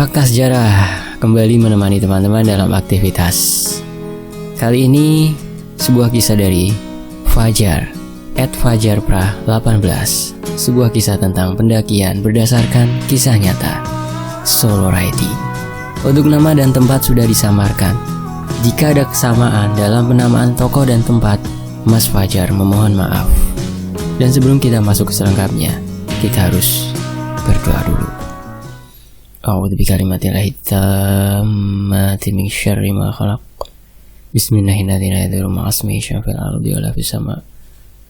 Fakta Sejarah kembali menemani teman-teman dalam aktivitas. Kali ini sebuah kisah dari Fajar @fajarprah18. Sebuah kisah tentang pendakian berdasarkan kisah nyata. Solo Riding. Untuk nama dan tempat sudah disamarkan. Jika ada kesamaan dalam penamaan tokoh dan tempat, Mas Fajar memohon maaf. Dan sebelum kita masuk ke selengkapnya, kita harus berdoa dulu. A'udzu bikalimatillahi tammati min syarri ma khalaq. Bismillahirrahmanirrahim. Ma'asmi syafil ardi wa la fis sama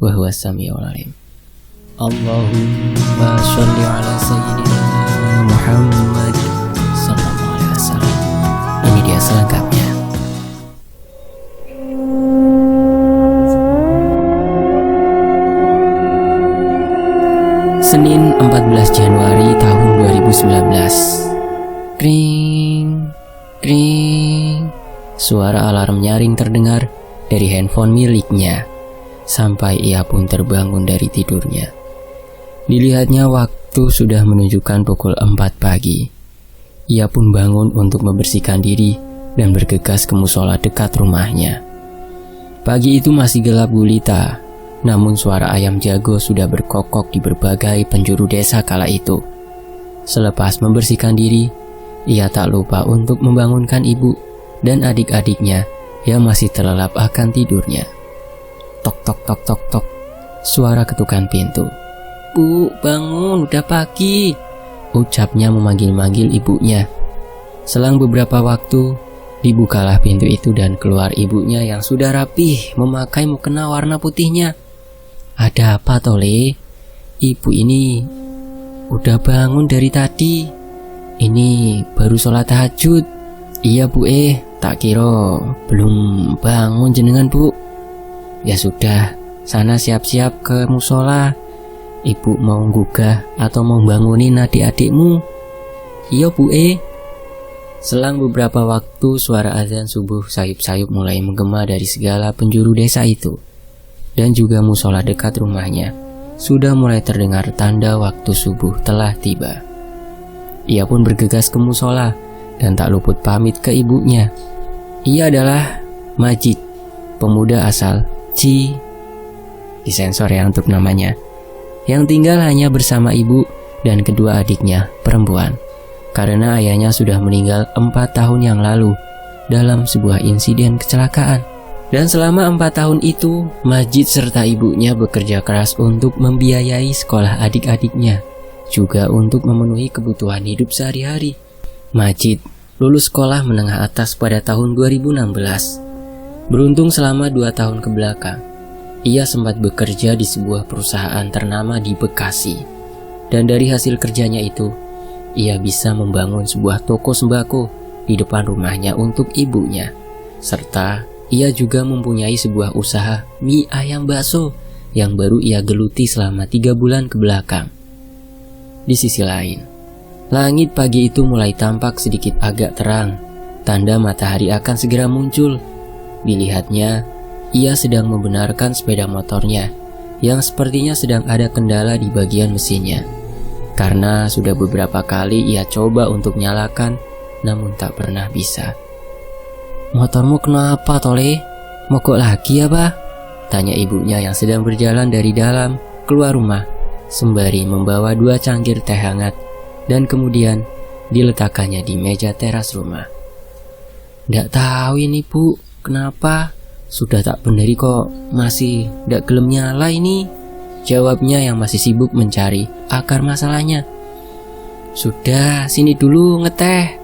wa huwas samiul alim. Allahumma shalli ala sayyidina Muhammad sallallahu alaihi wasallam. Ini dia selengkapnya. Senin 14 Januari tahun 2019. Kring, kring. Suara alarm nyaring terdengar dari handphone miliknya. Sampai ia pun terbangun dari tidurnya. Dilihatnya waktu sudah menunjukkan pukul 4 pagi. Ia pun bangun untuk membersihkan diri dan bergegas ke musola dekat rumahnya. Pagi itu masih gelap gulita. Namun suara ayam jago sudah berkokok di berbagai penjuru desa kala itu. Selepas membersihkan diri, ia tak lupa untuk membangunkan ibu dan adik-adiknya yang masih terlelap akan tidurnya. Tok tok tok tok tok. Suara ketukan pintu. "Bu, bangun, udah pagi," ucapnya memanggil-manggil ibunya. Selang beberapa waktu, dibukalah pintu itu dan keluar ibunya yang sudah rapih memakai mukena warna putihnya. "Ada apa, Tole? Ibu ini udah bangun dari tadi. Ini baru sholat tahajud." "Iya, Bu, tak kira belum bangun jenengan, Bu." "Ya sudah, sana siap-siap ke musola. Ibu mau gugah atau mau bangunin adik-adikmu?" "Iya, Bu." Selang beberapa waktu, suara azan subuh sayup-sayup mulai menggema dari segala penjuru desa itu. Dan juga musola dekat rumahnya sudah mulai terdengar tanda waktu subuh telah tiba. Ia pun bergegas ke musola dan tak luput pamit ke ibunya. Ia adalah Majid, pemuda asal disensor ya untuk namanya, yang tinggal hanya bersama ibu dan kedua adiknya perempuan, karena ayahnya sudah meninggal 4 tahun yang lalu dalam sebuah insiden kecelakaan. Dan selama 4 tahun itu, Majid serta ibunya bekerja keras untuk membiayai sekolah adik-adiknya, juga untuk memenuhi kebutuhan hidup sehari-hari. Majid lulus sekolah menengah atas pada tahun 2016. Beruntung selama 2 tahun ke belakang, ia sempat bekerja di sebuah perusahaan ternama di Bekasi. Dan dari hasil kerjanya itu, ia bisa membangun sebuah toko sembako di depan rumahnya untuk ibunya. Serta ia juga mempunyai sebuah usaha mie ayam bakso yang baru ia geluti selama 3 bulan ke belakang. Di sisi lain, langit pagi itu mulai tampak sedikit agak terang, tanda matahari akan segera muncul. Dilihatnya, ia sedang membenarkan sepeda motornya yang sepertinya sedang ada kendala di bagian mesinnya. Karena sudah beberapa kali ia coba untuk nyalakan, namun tak pernah bisa. "Motormu kenapa, Tole? Mogok lagi ya, Pak?" tanya ibunya yang sedang berjalan dari dalam keluar rumah, sembari membawa 2 cangkir teh hangat dan kemudian diletakkannya di meja teras rumah. "Ndak tahu ini, Bu, kenapa? Sudah tak beneri kok masih ndak gelem nyala ini," jawabnya yang masih sibuk mencari akar masalahnya. "Sudah, sini dulu ngeteh.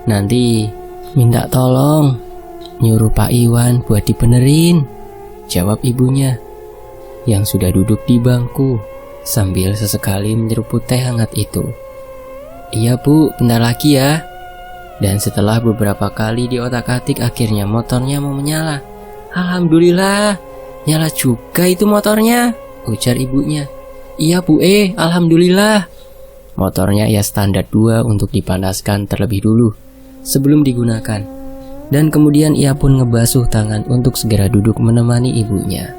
Nanti minta tolong nyuruh Pak Iwan buat dibenerin," jawab ibunya yang sudah duduk di bangku sambil sesekali menyeruput teh hangat itu. "Iya, Bu, bentar lagi ya." Dan setelah beberapa kali diotak-atik, akhirnya motornya mau menyala. "Alhamdulillah, nyala juga itu motornya," ujar ibunya. "Iya, Bu, alhamdulillah." Motornya ia standar 2 untuk dipanaskan terlebih dulu sebelum digunakan. Dan kemudian ia pun ngebasuh tangan untuk segera duduk menemani ibunya.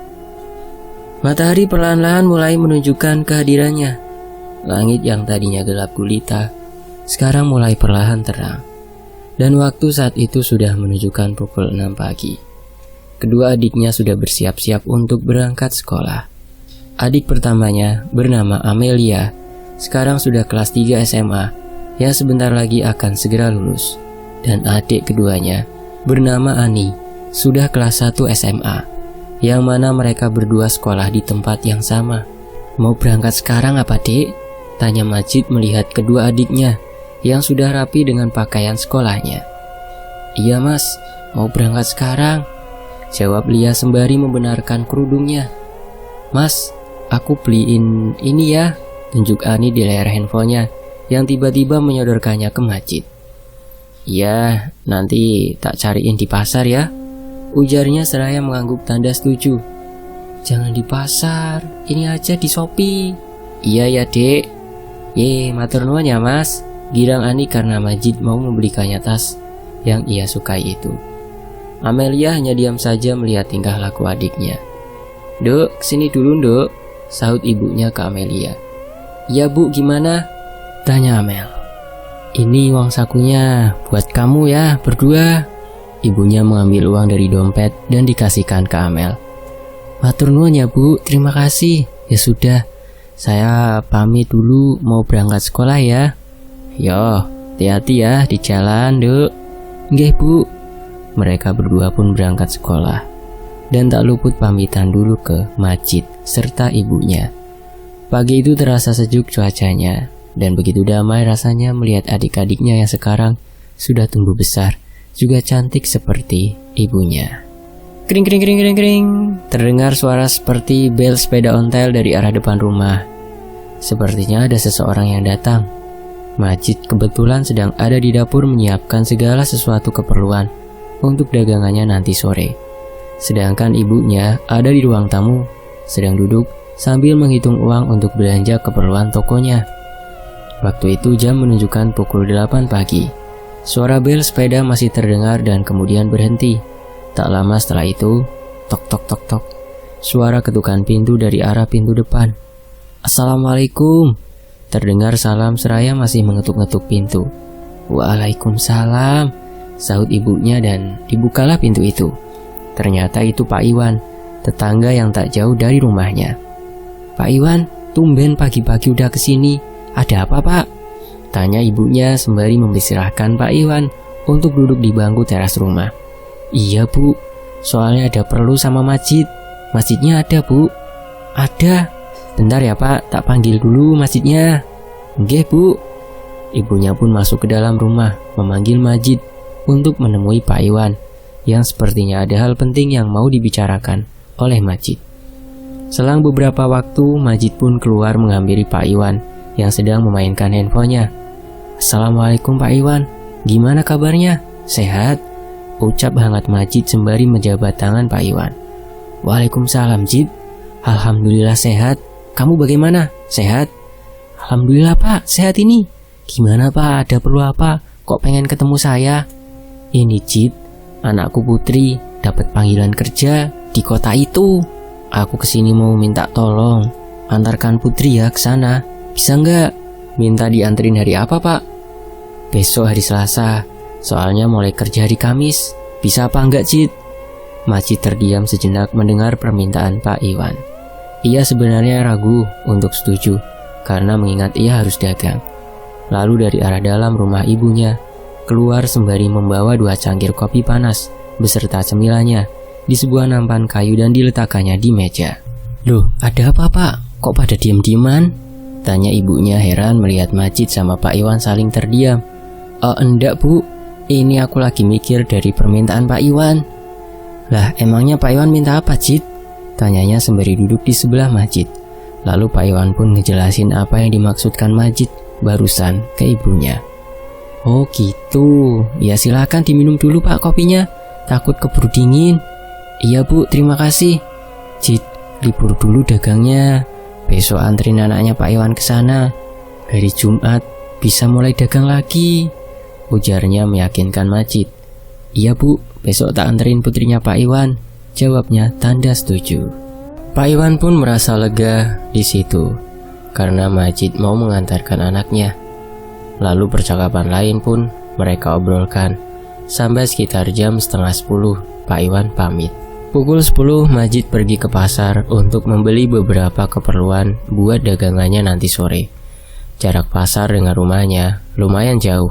Matahari perlahan-lahan mulai menunjukkan kehadirannya. Langit yang tadinya gelap gulita sekarang mulai perlahan terang. Dan waktu saat itu sudah menunjukkan pukul 6 pagi. Kedua adiknya sudah bersiap-siap untuk berangkat sekolah. Adik pertamanya bernama Amelia, sekarang sudah kelas 3 SMA, yang sebentar lagi akan segera lulus. Dan adik keduanya bernama Ani, sudah kelas 1 SMA, yang mana mereka berdua sekolah di tempat yang sama. Mau berangkat sekarang apa, Dek? Tanya Majid melihat kedua adiknya yang sudah rapi dengan pakaian sekolahnya. Iya mas, mau berangkat sekarang, jawab Lia sembari membenarkan kerudungnya. Mas, aku beliin ini ya, tunjuk Ani di layar handphonenya yang tiba-tiba menyodorkannya ke Majid. Iya, nanti tak cariin di pasar ya, ujarnya seraya mengangguk tanda setuju. Jangan di pasar, ini aja di Shopee. Iya ya dek. Matur nuwun ya mas, girang Ani karena Majid mau membelikannya tas yang ia sukai itu. Amelia hanya diam saja melihat tingkah laku adiknya. Duk, kesini dulu duk, sahut ibunya ke Amelia. Iya bu, gimana? Tanya Amel. Ini uang sakunya buat kamu ya berdua. Ibunya mengambil uang dari dompet dan dikasihkan ke Amel. Matur nuwun ya bu, terima kasih. Ya sudah, saya pamit dulu mau berangkat sekolah ya. Yo, hati-hati ya di jalan, Duk. Nggih, Bu. Mereka berdua pun berangkat sekolah dan tak luput pamitan dulu ke Majid serta ibunya. Pagi itu terasa sejuk cuacanya dan begitu damai rasanya melihat adik-adiknya yang sekarang sudah tumbuh besar, juga cantik seperti ibunya. Kring kring kring kring kring. Terdengar suara seperti bel sepeda ontel dari arah depan rumah. Sepertinya ada seseorang yang datang. Majid kebetulan sedang ada di dapur menyiapkan segala sesuatu keperluan untuk dagangannya nanti sore. Sedangkan ibunya ada di ruang tamu, sedang duduk sambil menghitung uang untuk belanja keperluan tokonya. Waktu itu jam menunjukkan pukul 8 pagi. Suara bel sepeda masih terdengar dan kemudian berhenti. Tak lama setelah itu, tok tok tok tok, suara ketukan pintu dari arah pintu depan. Assalamualaikum. Terdengar salam seraya masih mengetuk-ngetuk pintu. Waalaikumsalam, sahut ibunya dan dibukalah pintu itu. Ternyata itu Pak Iwan, tetangga yang tak jauh dari rumahnya. Pak Iwan, tumben pagi-pagi udah kesini. Ada apa Pak? Tanya ibunya sembari mempersilahkan Pak Iwan untuk duduk di bangku teras rumah. Iya Bu, soalnya ada perlu sama Majid. Masjidnya ada Bu. Ada. Bentar ya Pak, tak panggil dulu masjidnya. Nggih Bu. Ibunya pun masuk ke dalam rumah memanggil Majid untuk menemui Pak Iwan yang sepertinya ada hal penting yang mau dibicarakan oleh Majid. Selang beberapa waktu, Majid pun keluar menghampiri Pak Iwan yang sedang memainkan handphonenya. Assalamualaikum Pak Iwan, gimana kabarnya? Sehat? Ucap hangat Majid sembari menjabat tangan Pak Iwan. Waalaikumsalam Jid, alhamdulillah sehat. Kamu bagaimana? Sehat? Alhamdulillah Pak, sehat ini. Gimana Pak, ada perlu apa? Kok pengen ketemu saya? Ini Jid, anakku Putri dapat panggilan kerja di kota itu. Aku kesini mau minta tolong, antarkan Putri ya ke sana. Bisa nggak? Minta dianterin hari apa Pak? Besok hari Selasa, soalnya mulai kerja hari Kamis. Bisa apa enggak Jid? Majid terdiam sejenak mendengar permintaan Pak Iwan. Ia sebenarnya ragu untuk setuju karena mengingat ia harus dagang. Lalu dari arah dalam rumah ibunya keluar sembari membawa 2 cangkir kopi panas beserta cemilannya di sebuah nampan kayu dan diletakkannya di meja. Loh, ada apa Pak? Kok pada diam-diaman? Tanya ibunya heran melihat Majid sama Pak Iwan saling terdiam. Enggak Bu, ini aku lagi mikir dari permintaan Pak Iwan. Lah emangnya Pak Iwan minta apa Jid? Tanyanya sembari duduk di sebelah Majid. Lalu Pak Iwan pun ngejelasin apa yang dimaksudkan Majid barusan ke ibunya. Oh gitu, ya silakan diminum dulu Pak kopinya, takut keburu dingin. Iya Bu, terima kasih. Jid, libur dulu dagangnya. Besok anterin anaknya Pak Iwan ke sana. Hari Jumat bisa mulai dagang lagi, ujarnya meyakinkan Majid. Iya Bu, besok tak anterin putrinya Pak Iwan, jawabnya tanda setuju. Pak Iwan pun merasa lega di situ karena Majid mau mengantarkan anaknya. Lalu percakapan lain pun mereka obrolkan. Sampai sekitar jam setengah 10, Pak Iwan pamit. Pukul 10 Majid pergi ke pasar untuk membeli beberapa keperluan buat dagangannya nanti sore. Jarak pasar dengan rumahnya lumayan jauh.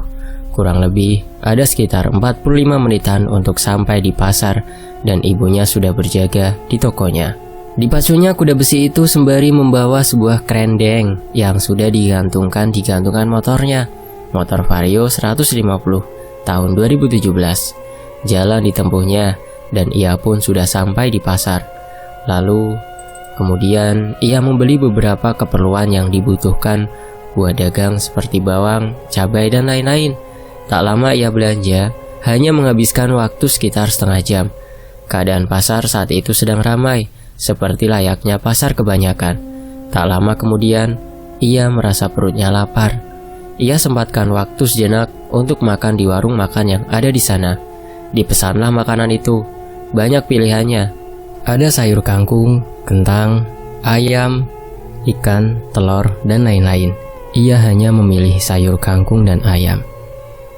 Kurang lebih ada sekitar 45 menitan untuk sampai di pasar dan ibunya sudah berjaga di tokonya. Dipacunya kuda besi itu sembari membawa sebuah kerendeng yang sudah digantungkan di gantungan motornya. Motor Vario 150 tahun 2017. Jalan ditempuhnya dan ia pun sudah sampai di pasar. Lalu kemudian ia membeli beberapa keperluan yang dibutuhkan buat dagang seperti bawang, cabai dan lain-lain. Tak lama ia belanja, hanya menghabiskan waktu sekitar setengah jam. Keadaan pasar saat itu sedang ramai, seperti layaknya pasar kebanyakan. Tak lama kemudian, ia merasa perutnya lapar. Ia sempatkan waktu sejenak untuk makan di warung makan yang ada di sana. Dipesanlah makanan itu, banyak pilihannya. Ada sayur kangkung, kentang, ayam, ikan, telur, dan lain-lain. Ia hanya memilih sayur kangkung dan ayam.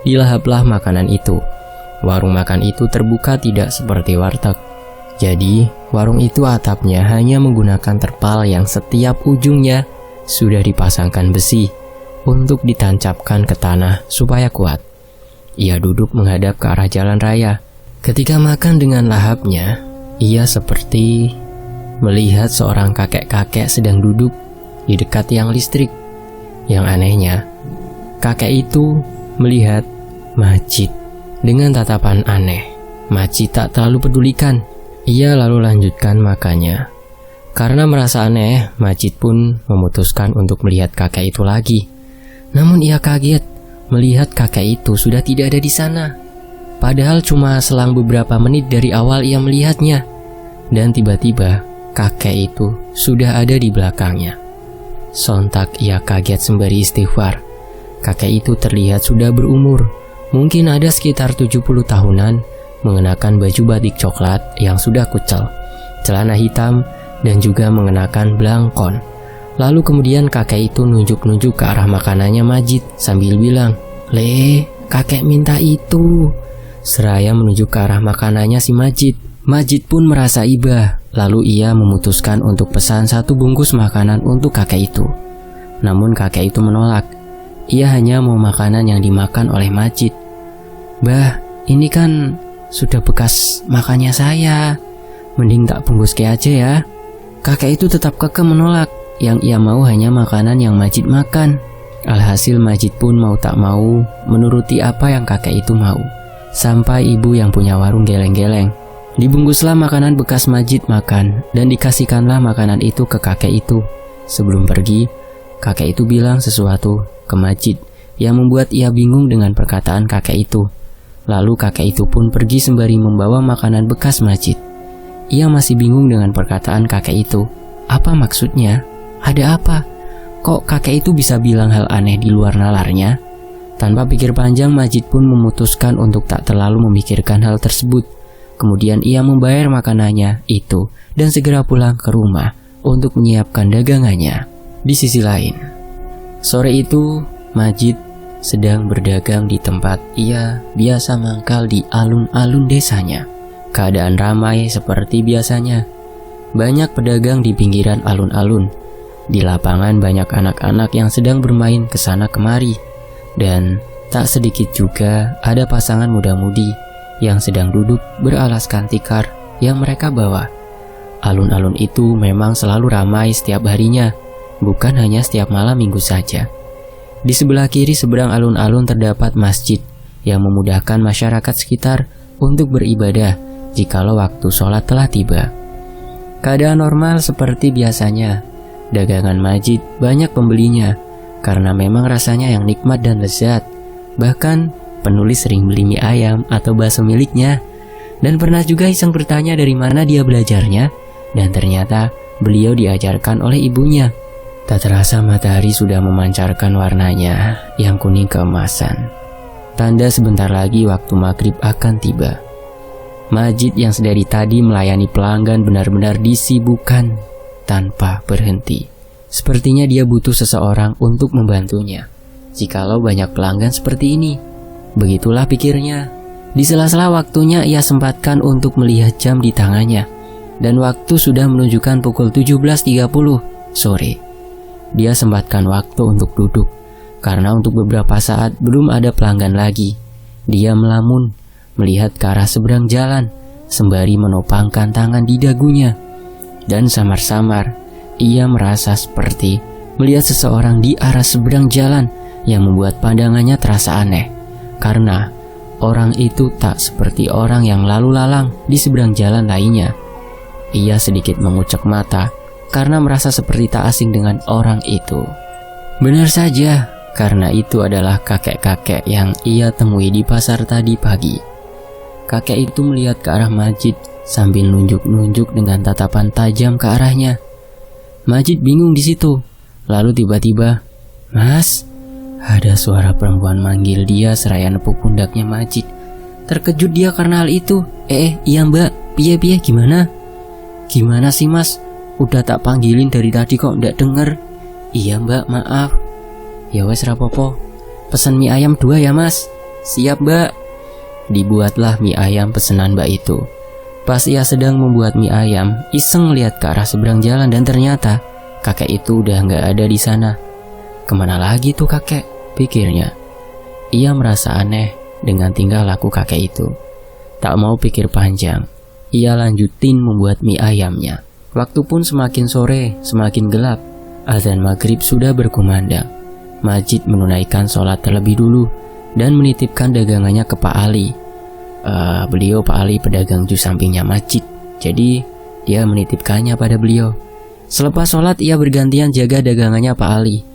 Dilahaplah makanan itu. Warung makan itu terbuka tidak seperti warteg. Jadi, warung itu atapnya hanya menggunakan terpal yang setiap ujungnya sudah dipasangkan besi untuk ditancapkan ke tanah supaya kuat. Ia duduk menghadap ke arah jalan raya. Ketika makan dengan lahapnya, ia seperti melihat seorang kakek-kakek sedang duduk di dekat tiang listrik. Yang anehnya, kakek itu melihat Majid dengan tatapan aneh. Majid tak terlalu pedulikan. Ia lalu lanjutkan makannya. Karena merasa aneh, Majid pun memutuskan untuk melihat kakek itu lagi. Namun ia kaget melihat kakek itu sudah tidak ada di sana. Padahal cuma selang beberapa menit dari awal ia melihatnya. Dan tiba-tiba kakek itu sudah ada di belakangnya. Sontak ia kaget sembari istighfar. Kakek itu terlihat sudah berumur, mungkin ada sekitar 70 tahunan, mengenakan baju batik coklat yang sudah kucel, celana hitam, dan juga mengenakan belangkon. Lalu kemudian kakek itu nunjuk-nunjuk ke arah makanannya Majid sambil bilang, "Le, kakek minta itu." Seraya menunjuk ke arah makanannya si Majid. Majid pun merasa iba, lalu ia memutuskan untuk pesan 1 bungkus makanan untuk kakek itu. Namun kakek itu menolak. Ia hanya mau makanan yang dimakan oleh Majid. "Bah, ini kan sudah bekas makannya saya. Mending tak bungkus aja ya." Kakek itu tetap kekeh menolak. Yang ia mau hanya makanan yang Majid makan. Alhasil Majid pun mau tak mau menuruti apa yang kakek itu mau. Sampai ibu yang punya warung geleng-geleng. Dibungkuslah makanan bekas Majid makan dan dikasihkanlah makanan itu ke kakek itu. Sebelum pergi, kakek itu bilang sesuatu ke Majid yang membuat ia bingung dengan perkataan kakek itu. Lalu kakek itu pun pergi sembari membawa makanan bekas Majid. Ia masih bingung dengan perkataan kakek itu. Apa maksudnya? Ada apa? Kok kakek itu bisa bilang hal aneh di luar nalarnya? Tanpa pikir panjang, Majid pun memutuskan untuk tak terlalu memikirkan hal tersebut. Kemudian ia membayar makanannya itu dan segera pulang ke rumah untuk menyiapkan dagangannya. Di sisi lain, sore itu Majid sedang berdagang di tempat ia biasa mangkal di alun-alun desanya. Keadaan ramai seperti biasanya. Banyak pedagang di pinggiran alun-alun. Di lapangan banyak anak-anak yang sedang bermain kesana kemari. Dan tak sedikit juga ada pasangan muda-mudi yang sedang duduk beralaskan tikar yang mereka bawa. Alun-alun itu memang selalu ramai setiap harinya, bukan hanya setiap malam minggu saja. Di sebelah kiri seberang alun-alun terdapat masjid yang memudahkan masyarakat sekitar untuk beribadah jikalau waktu sholat telah tiba. Keadaan normal seperti biasanya. Dagangan Majid banyak pembelinya karena memang rasanya yang nikmat dan lezat. Bahkan penulis sering beli mie ayam atau bakso miliknya, dan pernah juga iseng bertanya dari mana dia belajarnya, dan ternyata beliau diajarkan oleh ibunya. Tak terasa matahari sudah memancarkan warnanya yang kuning keemasan. Tanda sebentar lagi waktu maghrib akan tiba. Majid yang sedari tadi melayani pelanggan benar-benar disibukkan tanpa berhenti. Sepertinya dia butuh seseorang untuk membantunya. jikalau banyak pelanggan seperti ini. Begitulah pikirnya. Di sela-sela waktunya ia sempatkan untuk melihat jam di tangannya, dan waktu sudah menunjukkan pukul 17.30 sore. Dia sempatkan waktu untuk duduk, karena untuk beberapa saat belum ada pelanggan lagi. Dia melamun, melihat ke arah seberang jalan, sembari menopangkan tangan di dagunya. Dan samar-samar, ia merasa seperti melihat seseorang di arah seberang jalan yang membuat pandangannya terasa aneh. Karena orang itu tak seperti orang yang lalu lalang di seberang jalan lainnya. Ia sedikit mengucek mata karena merasa seperti tak asing dengan orang itu. Benar saja, karena itu adalah kakek-kakek yang ia temui di pasar tadi pagi. Kakek itu melihat ke arah Majid sambil nunjuk-nunjuk dengan tatapan tajam ke arahnya. Majid bingung di situ. Lalu tiba-tiba, "Mas," ada suara perempuan manggil dia seraya nepuk pundaknya Majid. Terkejut dia karena hal itu. Iya mbak, piye gimana? Gimana sih mas? Udah tak panggilin dari tadi kok ndak denger. Iya mbak, maaf. Ya wes rapopo, pesan mie ayam 2 ya mas. Siap mbak. Dibuatlah mie ayam pesanan mbak itu. Pas ia sedang membuat mie ayam, iseng lihat ke arah seberang jalan dan ternyata kakek itu udah nggak ada di sana. Kemana lagi tuh kakek? Pikirnya. Ia merasa aneh dengan tingkah laku kakek itu. Tak mau pikir panjang, ia lanjutin membuat mie ayamnya. Waktu pun semakin sore, semakin gelap. Azan maghrib sudah berkumandang. Majid menunaikan sholat terlebih dulu dan menitipkan dagangannya ke Pak Ali. Beliau Pak Ali pedagang jus sampingnya Majid, jadi dia menitipkannya pada beliau. Selepas sholat ia bergantian jaga dagangannya Pak Ali.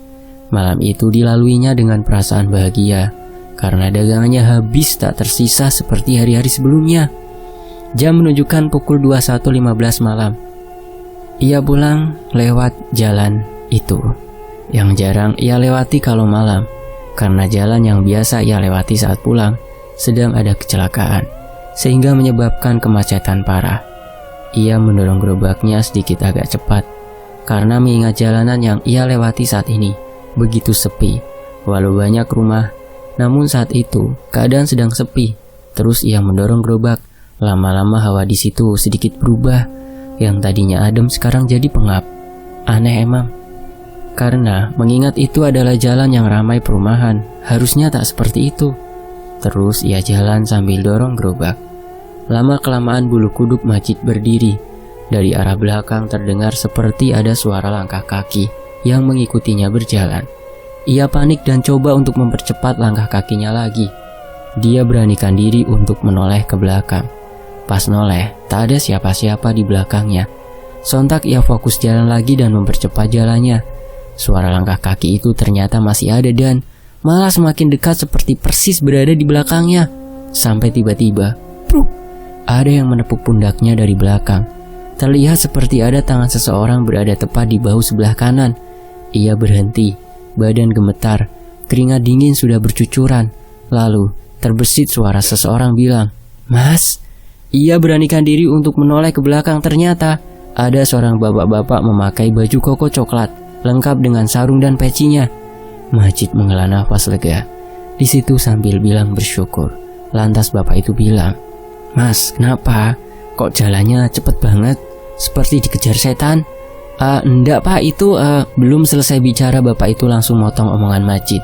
Malam itu dilaluinya dengan perasaan bahagia karena dagangannya habis tak tersisa seperti hari-hari sebelumnya. Jam menunjukkan pukul 21.15 malam. Ia pulang lewat jalan itu yang jarang ia lewati kalau malam, karena jalan yang biasa ia lewati saat pulang sedang ada kecelakaan, sehingga menyebabkan kemacetan parah. Ia mendorong gerobaknya sedikit agak cepat, karena mengingat jalanan yang ia lewati saat ini begitu sepi. Walau banyak rumah, namun saat itu keadaan sedang sepi. Terus ia mendorong gerobak. Lama-lama hawa di situ sedikit berubah. Yang tadinya adem sekarang jadi pengap. Aneh emang. Karena mengingat itu adalah jalan yang ramai perumahan, harusnya tak seperti itu. Terus ia jalan sambil dorong gerobak. Lama-kelamaan bulu kuduk Majid berdiri. Dari arah belakang terdengar seperti ada suara langkah kaki yang mengikutinya berjalan. Ia panik dan coba untuk mempercepat langkah kakinya lagi. Dia beranikan diri untuk menoleh ke belakang. Pas noleh, tak ada siapa-siapa di belakangnya. Sontak ia fokus jalan lagi dan mempercepat jalannya. Suara langkah kaki itu ternyata masih ada dan malah semakin dekat seperti persis berada di belakangnya. Sampai tiba-tiba, pruk, ada yang menepuk pundaknya dari belakang. Terlihat seperti ada tangan seseorang berada tepat di bahu sebelah kanan. Ia berhenti, badan gemetar, keringat dingin sudah bercucuran. Lalu terbesit suara seseorang bilang, "Mas." Ia beranikan diri untuk menoleh ke belakang. Ternyata ada seorang bapak-bapak memakai baju koko coklat lengkap dengan sarung dan pecinya. Majid menghela nafas lega di situ sambil bilang bersyukur. Lantas bapak itu bilang, "Mas, kenapa? Kok jalannya cepet banget? Seperti dikejar setan?" Enggak pak, itu belum selesai bicara bapak itu langsung motong omongan Majid.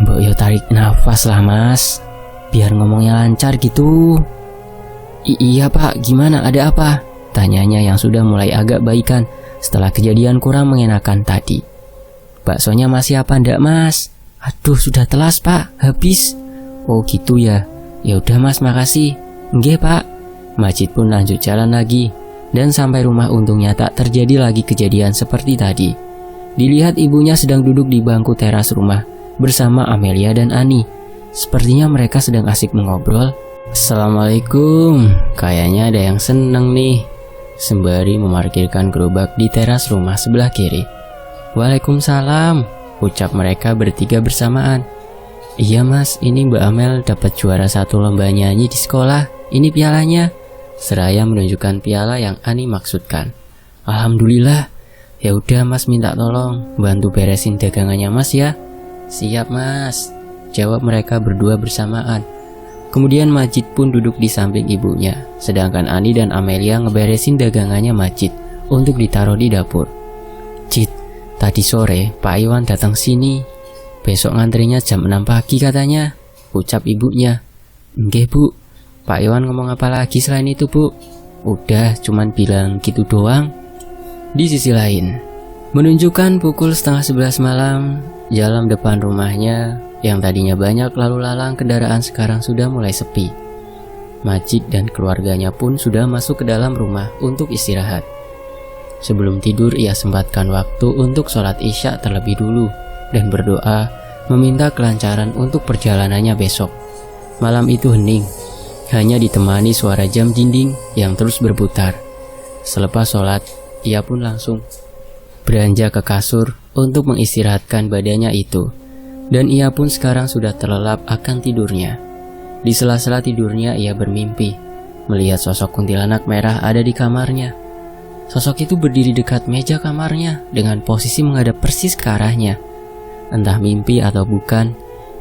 "Mbok yo tarik nafas lah mas, biar ngomongnya lancar gitu." Iya pak, gimana, ada apa?" tanyanya yang sudah mulai agak baikan setelah kejadian kurang mengenakan tadi. "Baksonya masih apa ndak mas?" "Aduh sudah telas pak, habis." "Oh gitu ya, ya udah mas makasih." "Nggih pak." Majid pun lanjut jalan lagi. Dan sampai rumah untungnya tak terjadi lagi kejadian seperti tadi. Dilihat ibunya sedang duduk di bangku teras rumah bersama Amelia dan Ani. Sepertinya mereka sedang asik mengobrol. "Assalamualaikum, kayaknya ada yang seneng nih," sembari memarkirkan gerobak di teras rumah sebelah kiri. "Waalaikumsalam," ucap mereka bertiga bersamaan. "Iya mas, ini Mbak Amel dapat juara 1 lomba nyanyi di sekolah. Ini pialanya," seraya menunjukkan piala yang Ani maksudkan. "Alhamdulillah. Ya udah mas minta tolong bantu beresin dagangannya mas ya." Siap mas, jawab mereka berdua bersamaan. Kemudian Majid pun duduk di samping ibunya, sedangkan Ani dan Amelia ngeberesin dagangannya Majid untuk ditaruh di dapur. Cid, tadi sore Pak Iwan datang sini. Besok ngantrinya jam 6 pagi katanya, ucap ibunya. Nggih bu, Pak Iwan ngomong apa lagi selain itu bu? Udah, cuman bilang gitu doang. Di sisi lain, menunjukkan pukul 10:30 malam, jalan depan rumahnya yang tadinya banyak lalu lalang kendaraan sekarang sudah mulai sepi. Majid dan keluarganya pun sudah masuk ke dalam rumah untuk istirahat. Sebelum tidur ia sempatkan waktu untuk sholat isya terlebih dulu dan berdoa meminta kelancaran untuk perjalanannya besok. Malam itu hening, hanya ditemani suara jam dinding yang terus berputar. Selepas sholat, ia pun langsung beranjak ke kasur untuk mengistirahatkan badannya itu. Dan ia pun sekarang sudah terlelap akan tidurnya. Di sela-sela tidurnya ia bermimpi melihat sosok kuntilanak merah ada di kamarnya. Sosok itu berdiri dekat meja kamarnya dengan posisi menghadap persis ke arahnya. Entah mimpi atau bukan,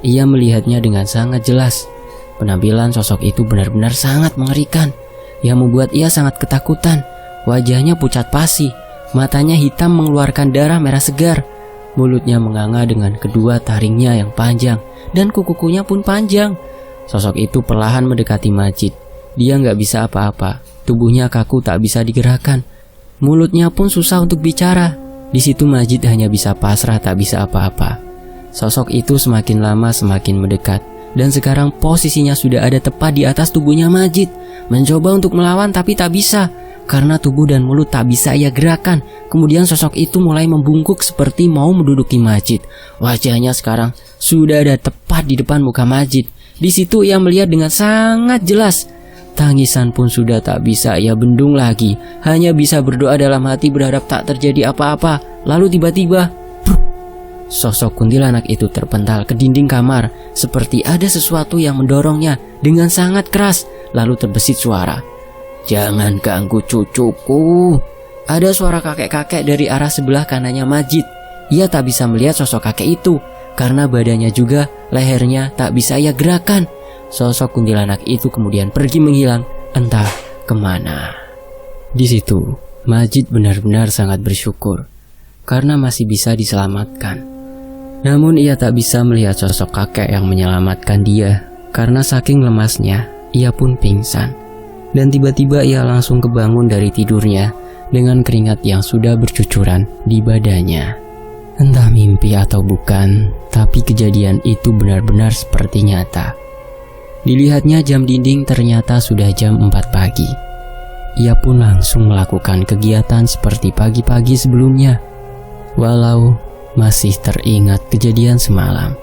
ia melihatnya dengan sangat jelas. Penampilan sosok itu benar-benar sangat mengerikan, yang membuat ia sangat ketakutan. Wajahnya pucat pasi, matanya hitam mengeluarkan darah merah segar. Mulutnya menganga dengan kedua taringnya yang panjang, dan kuku-kukunya pun panjang. Sosok itu perlahan mendekati Majid. Dia nggak bisa apa-apa, tubuhnya kaku tak bisa digerakkan. Mulutnya pun susah untuk bicara. Di situ Majid hanya bisa pasrah tak bisa apa-apa. Sosok itu semakin lama semakin mendekat, dan sekarang posisinya sudah ada tepat di atas tubuhnya Majid. Mencoba untuk melawan tapi tak bisa, karena tubuh dan mulut tak bisa ia gerakan. Kemudian sosok itu mulai membungkuk seperti mau menduduki Majid. Wajahnya sekarang sudah ada tepat di depan muka Majid. Di situ ia melihat dengan sangat jelas. Tangisan pun sudah tak bisa ia bendung lagi. Hanya bisa berdoa dalam hati berharap tak terjadi apa-apa. Lalu tiba-tiba sosok kuntilanak itu terpental ke dinding kamar, seperti ada sesuatu yang mendorongnya dengan sangat keras. Lalu terbesit suara, "Jangan ganggu cucuku." Ada suara kakek-kakek dari arah sebelah kanannya Majid. Ia tak bisa melihat sosok kakek itu karena badannya juga lehernya tak bisa ia gerakan. Sosok kuntilanak itu kemudian pergi menghilang entah kemana. Di situ Majid benar-benar sangat bersyukur karena masih bisa diselamatkan. Namun ia tak bisa melihat sosok kakek yang menyelamatkan dia karena saking lemasnya ia pun pingsan. Dan tiba-tiba ia langsung kebangun dari tidurnya dengan keringat yang sudah bercucuran di badannya. Entah mimpi atau bukan, tapi kejadian itu benar-benar seperti nyata. Dilihatnya jam dinding ternyata sudah jam 4 pagi. Ia pun langsung melakukan kegiatan seperti pagi-pagi sebelumnya. Walau masih teringat kejadian semalam.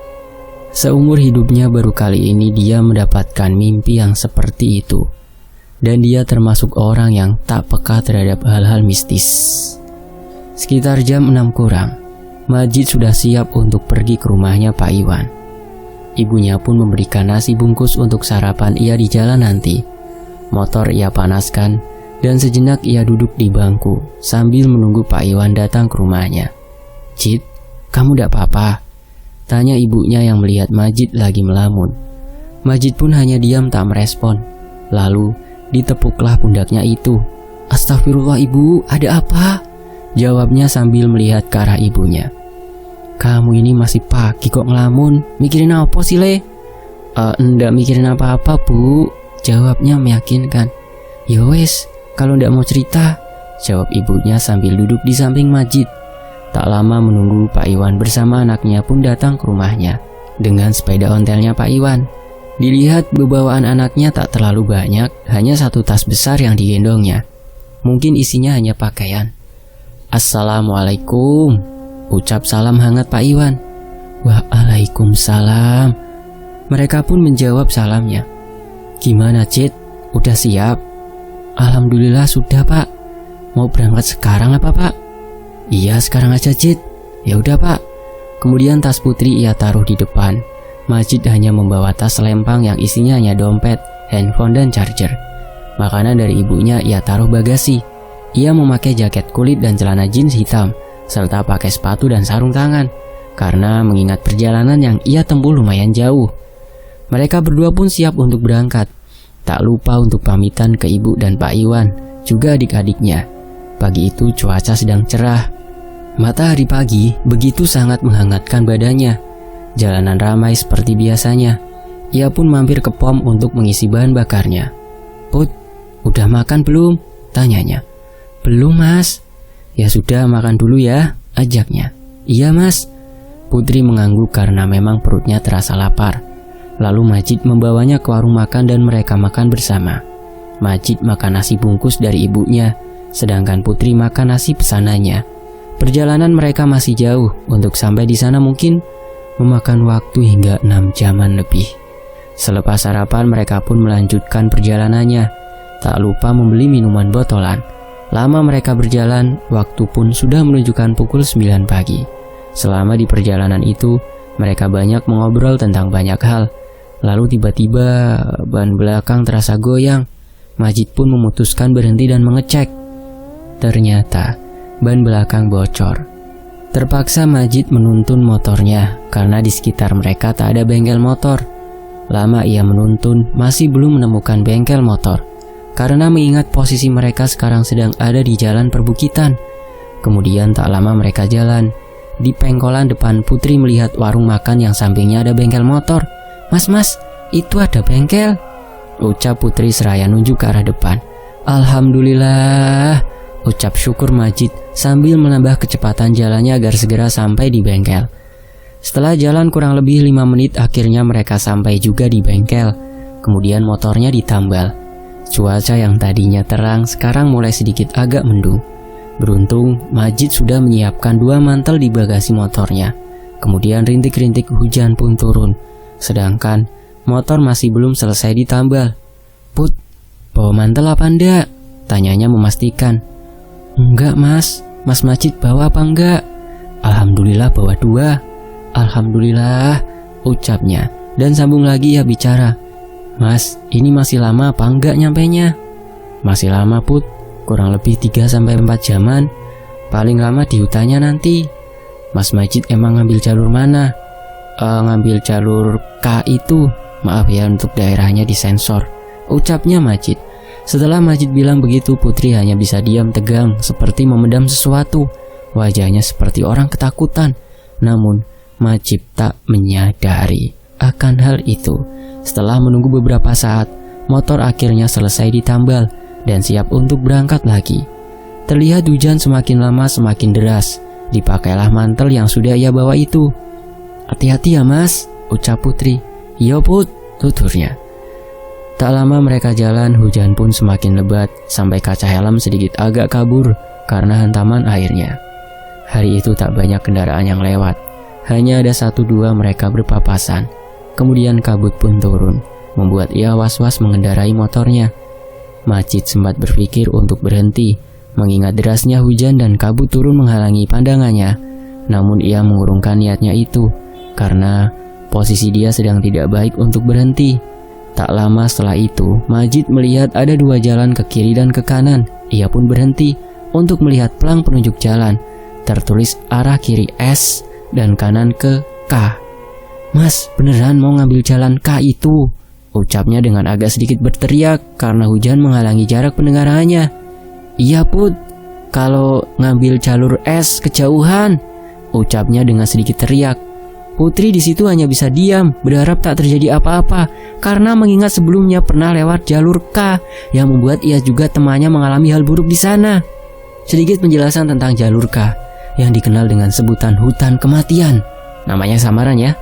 Seumur hidupnya baru kali ini dia mendapatkan mimpi yang seperti itu. Dan dia termasuk orang yang tak peka terhadap hal-hal mistis. Sekitar jam 6 kurang, Majid sudah siap untuk pergi ke rumahnya Pak Iwan. Ibunya pun memberikan nasi bungkus untuk sarapan ia di jalan nanti. Motor ia panaskan, dan sejenak ia duduk di bangku sambil menunggu Pak Iwan datang ke rumahnya. "Cid, kamu tidak apa-apa?" tanya ibunya yang melihat Majid lagi melamun. Majid pun hanya diam tak merespon. Lalu ditepuklah pundaknya itu. "Astagfirullah ibu, ada apa?" jawabnya sambil melihat ke arah ibunya. "Kamu ini masih pagi kok ngelamun, mikirin apa sih le?" Enggak mikirin apa-apa bu, jawabnya meyakinkan. "Ya wes, kalau ndak mau cerita," jawab ibunya sambil duduk di samping Majid. Tak lama menunggu, Pak Iwan bersama anaknya pun datang ke rumahnya dengan sepeda ontelnya Pak Iwan. Dilihat bebawaan anaknya tak terlalu banyak, hanya satu tas besar yang digendongnya. Mungkin isinya hanya pakaian. "Assalamualaikum," ucap salam hangat Pak Iwan. "Waalaikumsalam." Mereka pun menjawab salamnya. "Gimana Cid, udah siap?" "Alhamdulillah sudah Pak. Mau berangkat sekarang apa Pak?" "Iya sekarang aja Cid." "Ya udah Pak." Kemudian tas putri ia taruh di depan. Majid hanya membawa tas selempang yang isinya hanya dompet, handphone dan charger. Makanan dari ibunya ia taruh bagasi. Ia memakai jaket kulit dan celana jeans hitam, serta pakai sepatu dan sarung tangan. karena mengingat perjalanan yang ia tempuh lumayan jauh. Mereka berdua pun siap untuk berangkat. Tak lupa untuk pamitan ke ibu dan Pak Iwan, juga adik-adiknya. Pagi itu cuaca sedang cerah. Matahari pagi begitu sangat menghangatkan badannya. Jalanan ramai seperti biasanya. Ia pun mampir ke pom untuk mengisi bahan bakarnya. "Put, udah makan belum?" tanyanya. "Belum, Mas." "Ya sudah, makan dulu ya," ajaknya. "Iya, Mas." Putri mengangguk karena memang perutnya terasa lapar. Lalu Majid membawanya ke warung makan dan mereka makan bersama. Majid makan nasi bungkus dari ibunya, sedangkan Putri makan nasi pesanannya. Perjalanan mereka masih jauh. Untuk sampai di sana mungkin memakan waktu hingga 6 jaman lebih. Selepas sarapan mereka pun melanjutkan perjalanannya. Tak lupa membeli minuman botolan. Lama mereka berjalan, waktu pun sudah menunjukkan pukul 9 pagi. Selama di perjalanan itu, mereka banyak mengobrol tentang banyak hal. Lalu tiba-tiba ban belakang terasa goyang. Majid pun memutuskan berhenti dan mengecek. Ternyata ban belakang bocor. Terpaksa Majid menuntun motornya karena di sekitar mereka tak ada bengkel motor. Lama ia menuntun, masih belum menemukan bengkel motor. Karena mengingat posisi mereka sekarang sedang ada di jalan perbukitan. Kemudian tak lama mereka jalan. Di pengkolan depan Putri melihat warung makan yang sampingnya ada bengkel motor. Mas, itu ada bengkel," ucap Putri seraya nunjuk ke arah depan. "Alhamdulillah," ucap syukur Majid sambil menambah kecepatan jalannya agar segera sampai di bengkel. Setelah jalan kurang lebih 5 menit, akhirnya mereka sampai juga di bengkel. Kemudian motornya ditambal. Cuaca yang tadinya terang sekarang mulai sedikit agak mendung. Beruntung Majid sudah menyiapkan 2 mantel di bagasi motornya. Kemudian rintik-rintik hujan pun turun. Sedangkan motor masih belum selesai ditambal. "Put, bawa mantel apa enggak?" tanyanya memastikan. "Enggak, Mas. Mas Majid bawa apa enggak?" "Alhamdulillah bawa 2. "Alhamdulillah," ucapnya. Dan sambung lagi ia bicara. "Mas, ini masih lama apa enggak nyampainya?" "Masih lama, Put. Kurang lebih 3-4 jaman. Paling lama di hutannya nanti." "Mas Majid emang ngambil jalur mana?" Ngambil jalur K itu. Maaf ya untuk daerahnya disensor," ucapnya Majid. Setelah Majid bilang begitu, Putri hanya bisa diam tegang seperti memendam sesuatu. Wajahnya seperti orang ketakutan. Namun Majid tak menyadari akan hal itu. Setelah menunggu beberapa saat, motor akhirnya selesai ditambal dan siap untuk berangkat lagi. Terlihat hujan semakin lama semakin deras. Dipakailah mantel yang sudah ia bawa itu. "Hati-hati ya, Mas," ucap Putri. "Iya, Put," tuturnya. Tak lama mereka jalan, hujan pun semakin lebat sampai kaca helm sedikit agak kabur karena hantaman airnya. Hari itu tak banyak kendaraan yang lewat. Hanya ada 1-2 mereka berpapasan. Kemudian kabut pun turun, membuat ia was-was mengendarai motornya. Majid sempat berpikir untuk berhenti, mengingat derasnya hujan dan kabut turun menghalangi pandangannya. Namun ia mengurungkan niatnya itu, karena posisi dia sedang tidak baik untuk berhenti. Tak lama setelah itu, Majid melihat ada 2 jalan ke kiri dan ke kanan. Ia pun berhenti untuk melihat pelang penunjuk jalan. Tertulis arah kiri S dan kanan ke K. "Mas, beneran mau ngambil jalan K itu?" ucapnya dengan agak sedikit berteriak karena hujan menghalangi jarak pendengarannya. "Iya, Put. Kalau ngambil jalur S kejauhan," ucapnya dengan sedikit teriak. Putri di situ hanya bisa diam, berharap tak terjadi apa-apa, karena mengingat sebelumnya pernah lewat jalur K yang membuat ia juga temannya mengalami hal buruk di sana. Sedikit penjelasan tentang jalur K yang dikenal dengan sebutan hutan kematian. Namanya samaran ya.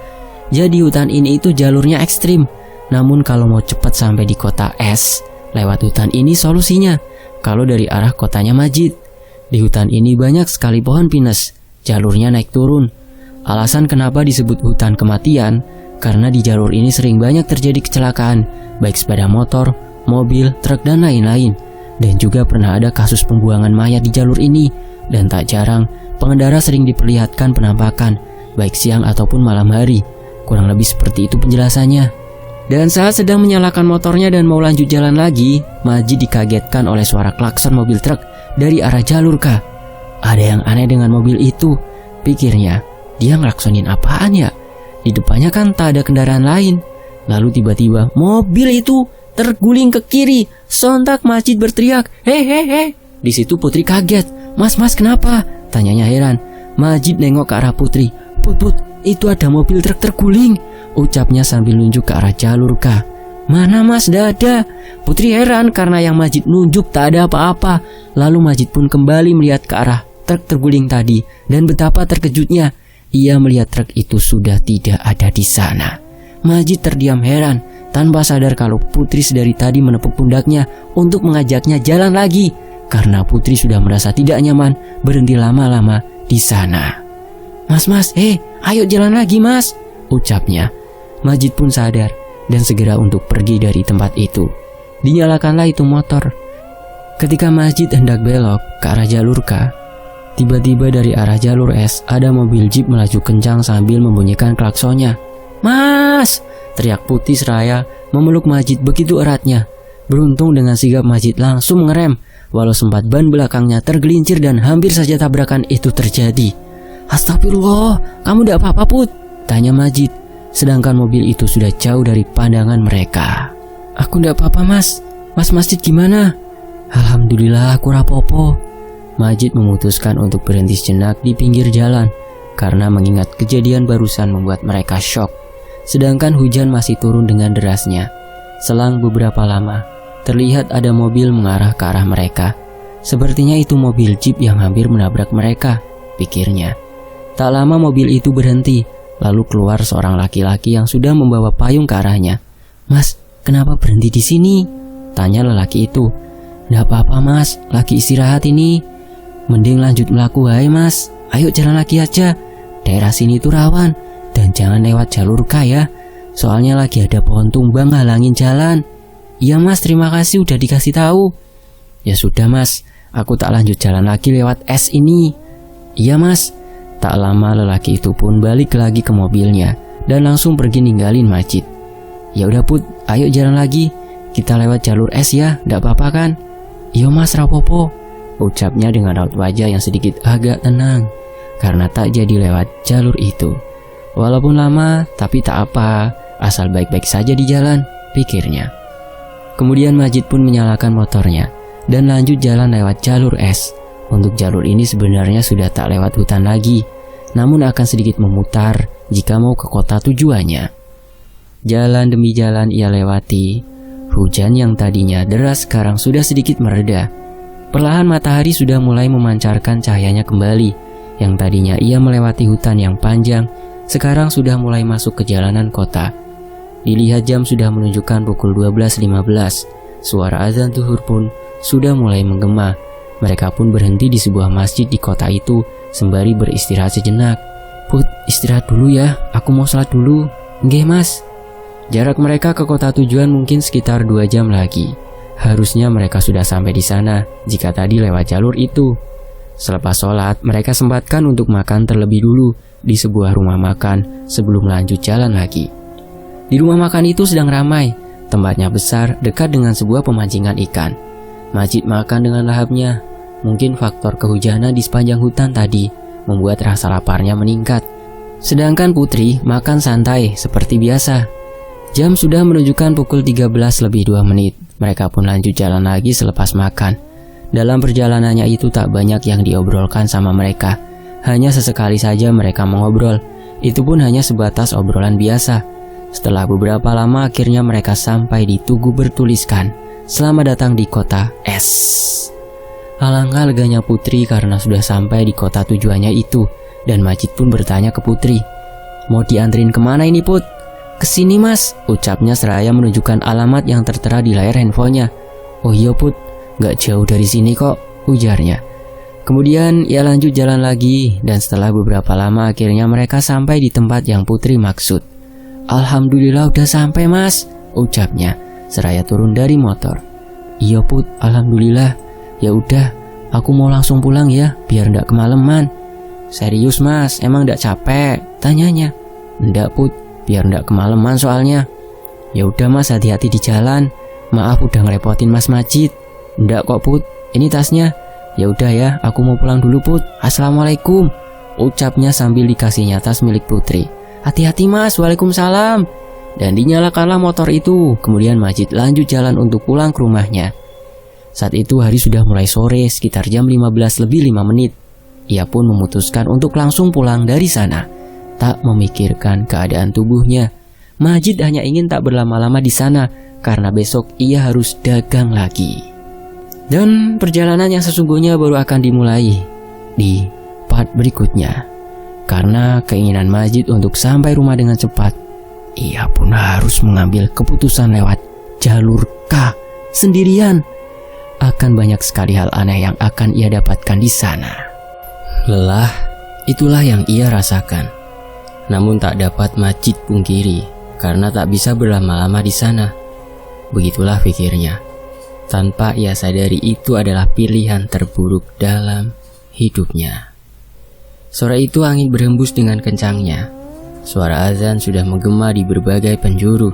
Jadi hutan ini itu jalurnya ekstrim. Namun kalau mau cepat sampai di kota S, lewat hutan ini solusinya. Kalau dari arah kotanya Majid, di hutan ini banyak sekali pohon pinus, jalurnya naik turun. Alasan kenapa disebut hutan kematian, karena di jalur ini sering banyak terjadi kecelakaan, baik sepeda motor, mobil, truk, dan lain-lain. Dan juga pernah ada kasus pembuangan mayat di jalur ini. Dan tak jarang, pengendara sering diperlihatkan penampakan, baik siang ataupun malam hari. Kurang lebih seperti itu penjelasannya. Dan saat sedang menyalakan motornya dan mau lanjut jalan lagi, Majid dikagetkan oleh suara klakson mobil truk dari arah jalur K. Ada yang aneh dengan mobil itu, pikirnya. dia ngelaksonin apaan ya? Di depannya kan tak ada kendaraan lain. Lalu tiba-tiba mobil itu terguling ke kiri. Sontak Majid berteriak, "Hei!" Di situ Putri kaget. Mas kenapa?" tanyanya heran. Majid nengok ke arah Putri. Put, itu ada mobil truk terguling," ucapnya sambil nunjuk ke arah jalur K. "Mana Mas, tidak ada." Putri heran karena yang Majid nunjuk tak ada apa-apa. Lalu Majid pun kembali melihat ke arah truk terguling tadi. Dan betapa terkejutnya, ia melihat truk itu sudah tidak ada di sana. Majid terdiam heran, tanpa sadar kalau Putri sedari tadi menepuk pundaknya untuk mengajaknya jalan lagi. Karena Putri sudah merasa tidak nyaman berhenti lama-lama di sana. Mas, ayo jalan lagi Mas," ucapnya. Majid pun sadar dan segera untuk pergi dari tempat itu. Dinyalakanlah itu motor. Ketika Majid hendak belok ke arah jalur K, tiba-tiba dari arah jalur S ada mobil jeep melaju kencang sambil membunyikan klaksonnya. "Mas!" teriak Putri seraya memeluk Majid begitu eratnya. Beruntung dengan sigap Majid langsung mengerem, walau sempat ban belakangnya tergelincir dan hampir saja tabrakan itu terjadi. "Astagfirullah, kamu tidak apa-apa Put?" tanya Majid, sedangkan mobil itu sudah jauh dari pandangan mereka. "Aku tidak apa-apa Mas. Mas Majid gimana?" "Alhamdulillah aku rapopo." Majid memutuskan untuk berhenti sejenak di pinggir jalan karena mengingat kejadian barusan membuat mereka syok. Sedangkan hujan masih turun dengan derasnya. Selang beberapa lama, terlihat ada mobil mengarah ke arah mereka. Sepertinya itu mobil jeep yang hampir menabrak mereka, pikirnya. Tak lama mobil itu berhenti, lalu keluar seorang laki-laki yang sudah membawa payung ke arahnya. "Mas, kenapa berhenti di sini?" tanya lelaki itu. "Nggak apa-apa Mas, lagi istirahat ini." "Mending lanjut melaku hai Mas, ayo jalan lagi aja. Daerah sini tuh rawan. Dan jangan lewat jalur K ya, soalnya lagi ada pohon tumbang halangin jalan." "Iya Mas, terima kasih udah dikasih tahu." "Ya sudah Mas, aku tak lanjut jalan lagi lewat S ini." "Iya Mas." Tak lama lelaki itu pun balik lagi ke mobilnya dan langsung pergi ninggalin Majid. "Ya udah Put, ayo jalan lagi. Kita lewat jalur S ya, ndak apa-apa kan?" "Iya Mas, rapopo," ucapnya dengan raut wajah yang sedikit agak tenang karena tak jadi lewat jalur itu. Walaupun lama, tapi tak apa, asal baik-baik saja di jalan, pikirnya. Kemudian Majid pun menyalakan motornya dan lanjut jalan lewat jalur S. Untuk jalur ini sebenarnya sudah tak lewat hutan lagi, namun akan sedikit memutar jika mau ke kota tujuannya. Jalan demi jalan ia lewati. Hujan yang tadinya deras sekarang sudah sedikit mereda. Perlahan matahari sudah mulai memancarkan cahayanya kembali. Yang tadinya ia melewati hutan yang panjang, sekarang sudah mulai masuk ke jalanan kota. Dilihat jam sudah menunjukkan pukul 12.15. Suara azan zuhur pun sudah mulai menggema. Mereka pun berhenti di sebuah masjid di kota itu sembari beristirahat sejenak. "Put, istirahat dulu ya, aku mau sholat dulu." "Nggih Mas." Jarak mereka ke kota tujuan mungkin sekitar 2 jam lagi. Harusnya mereka sudah sampai di sana jika tadi lewat jalur itu. Selepas sholat, mereka sempatkan untuk makan terlebih dulu di sebuah rumah makan sebelum lanjut jalan lagi. Di rumah makan itu sedang ramai. Tempatnya besar, dekat dengan sebuah pemancingan ikan. Majid makan dengan lahapnya. Mungkin faktor kehujanan di sepanjang hutan tadi membuat rasa laparnya meningkat. Sedangkan Putri makan santai seperti biasa. Jam sudah menunjukkan pukul 13:02. Mereka pun lanjut jalan lagi selepas makan. Dalam perjalanannya itu tak banyak yang diobrolkan sama mereka. Hanya sesekali saja mereka mengobrol. Itu pun hanya sebatas obrolan biasa. Setelah beberapa lama akhirnya mereka sampai di tugu bertuliskan "Selamat datang di kota S". Alangkah leganya Putri karena sudah sampai di kota tujuannya itu. Dan Majid pun bertanya ke Putri, "Mau dianterin kemana ini Put?" "Kesini Mas," ucapnya seraya menunjukkan alamat yang tertera di layar handphonenya. "Oh iya Put, gak jauh dari sini kok," ujarnya. Kemudian ia lanjut jalan lagi dan setelah beberapa lama akhirnya mereka sampai di tempat yang Putri maksud. "Alhamdulillah udah sampai Mas," ucapnya seraya turun dari motor. "Iya Put, alhamdulillah. Ya udah, aku mau langsung pulang ya, biar ndak kemalaman." "Serius Mas, emang ndak capek?" tanyanya. "Ndak Put, biar ndak kemalaman soalnya." "Ya udah Mas, hati-hati di jalan. Maaf udah ngerepotin Mas Majid." "Ndak kok Put, ini tasnya." "Ya udah ya, aku mau pulang dulu Put. Assalamualaikum." ucapnya sambil dikasihnya tas milik Putri. "Hati-hati Mas, waalaikumsalam." Dan dinyalakanlah motor itu. Kemudian Majid lanjut jalan untuk pulang ke rumahnya. Saat itu hari sudah mulai sore, sekitar jam 15 lebih 5 menit. Ia pun memutuskan untuk langsung pulang dari sana. Tak memikirkan keadaan tubuhnya. Majid hanya ingin tak berlama-lama di sana karena besok ia harus dagang lagi. Dan perjalanan yang sesungguhnya baru akan dimulai di part berikutnya. Karena keinginan Majid untuk sampai rumah dengan cepat, ia pun harus mengambil keputusan lewat jalur K sendirian. Akan banyak sekali hal aneh yang akan ia dapatkan di sana. Lelah, itulah yang ia rasakan. Namun tak dapat Majid pungkiri karena tak bisa berlama-lama di sana. Begitulah pikirnya. Tanpa ia sadari itu adalah pilihan terburuk dalam hidupnya. Sore itu angin berhembus dengan kencangnya. Suara azan sudah menggema di berbagai penjuru.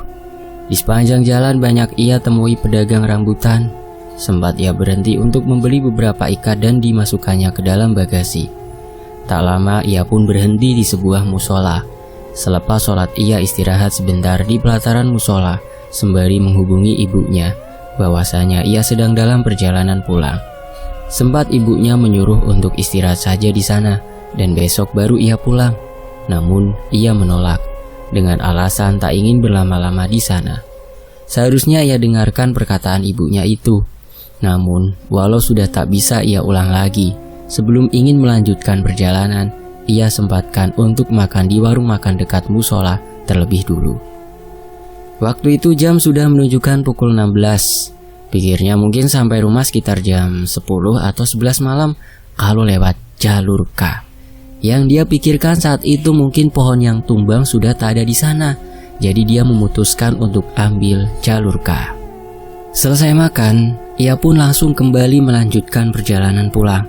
Di sepanjang jalan banyak ia temui pedagang rambutan. Sempat ia berhenti untuk membeli beberapa ikat dan dimasukkannya ke dalam bagasi. Tak lama ia pun berhenti di sebuah musola. Selepas sholat ia istirahat sebentar di pelataran musola sembari menghubungi ibunya bahwasanya ia sedang dalam perjalanan pulang. Sempat ibunya menyuruh untuk istirahat saja di sana dan besok baru ia pulang. Namun ia menolak dengan alasan tak ingin berlama-lama di sana. Seharusnya ia dengarkan perkataan ibunya itu. Namun walau sudah tak bisa ia ulang lagi, sebelum ingin melanjutkan perjalanan, ia sempatkan untuk makan di warung makan dekat musola terlebih dulu. Waktu itu jam sudah menunjukkan pukul 16. Pikirnya mungkin sampai rumah sekitar jam 10 atau 11 malam kalau lewat jalur K. Yang dia pikirkan saat itu mungkin pohon yang tumbang sudah tak ada di sana. Jadi dia memutuskan untuk ambil jalur K. Selesai makan, ia pun langsung kembali melanjutkan perjalanan pulang.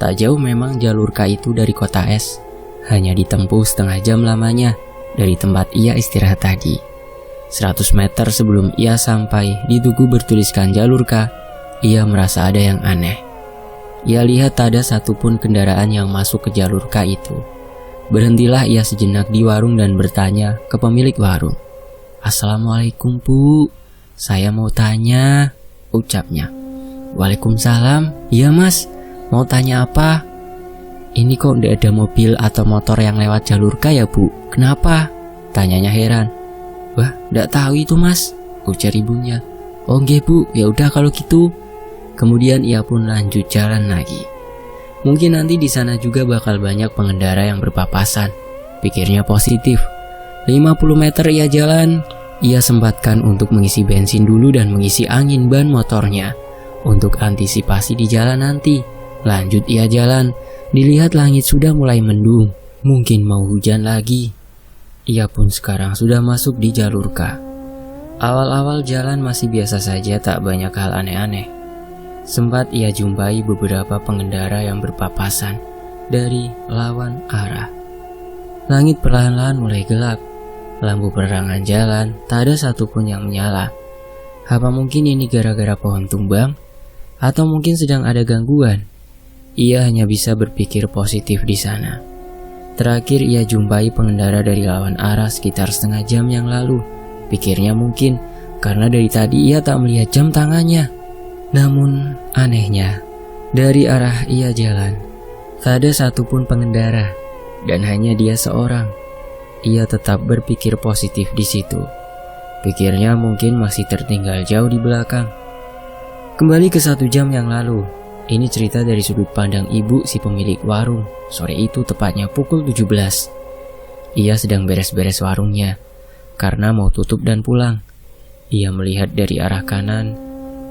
Tak jauh memang jalur K itu dari kota S. Hanya ditempuh setengah jam lamanya dari tempat ia istirahat tadi. 100 meter sebelum ia sampai di tugu bertuliskan jalur K, ia merasa ada yang aneh. Ia lihat tak ada satupun kendaraan yang masuk ke jalur K itu. Berhentilah ia sejenak di warung dan bertanya ke pemilik warung. "Assalamualaikum Bu, saya mau tanya," ucapnya. "Waalaikumsalam, iya Mas, mau tanya apa?" "Ini kok tidak ada mobil atau motor yang lewat jalur K ya Bu, kenapa?" tanyanya heran. "Wah, ndak tahu itu Mas," ujar ibunya. "Oh nggih Bu, ya udah kalau gitu." Kemudian ia pun lanjut jalan lagi. Mungkin nanti di sana juga bakal banyak pengendara yang berpapasan. Pikirnya positif. 50 meter ia jalan. Ia sempatkan untuk mengisi bensin dulu dan mengisi angin ban motornya untuk antisipasi di jalan nanti. Lanjut ia jalan. Dilihat langit sudah mulai mendung. Mungkin mau hujan lagi. Ia pun sekarang sudah masuk di jalur K. Awal-awal jalan masih biasa saja, tak banyak hal aneh-aneh. Sempat ia jumpai beberapa pengendara yang berpapasan dari lawan arah. Langit perlahan-lahan mulai gelap. Lampu penerangan jalan tak ada satupun yang menyala. Apa mungkin ini gara-gara pohon tumbang? Atau mungkin sedang ada gangguan? Ia hanya bisa berpikir positif di sana. Terakhir ia jumpai pengendara dari lawan arah sekitar setengah jam yang lalu. Pikirnya mungkin karena dari tadi ia tak melihat jam tangannya. Namun anehnya, dari arah ia jalan, tak ada satupun pengendara dan hanya dia seorang. Ia tetap berpikir positif di situ. Pikirnya mungkin masih tertinggal jauh di belakang. Kembali ke 1 jam yang lalu. Ini cerita dari sudut pandang ibu si pemilik warung. Sore itu tepatnya pukul 17. Ia sedang beres-beres warungnya karena mau tutup dan pulang. Ia melihat dari arah kanan,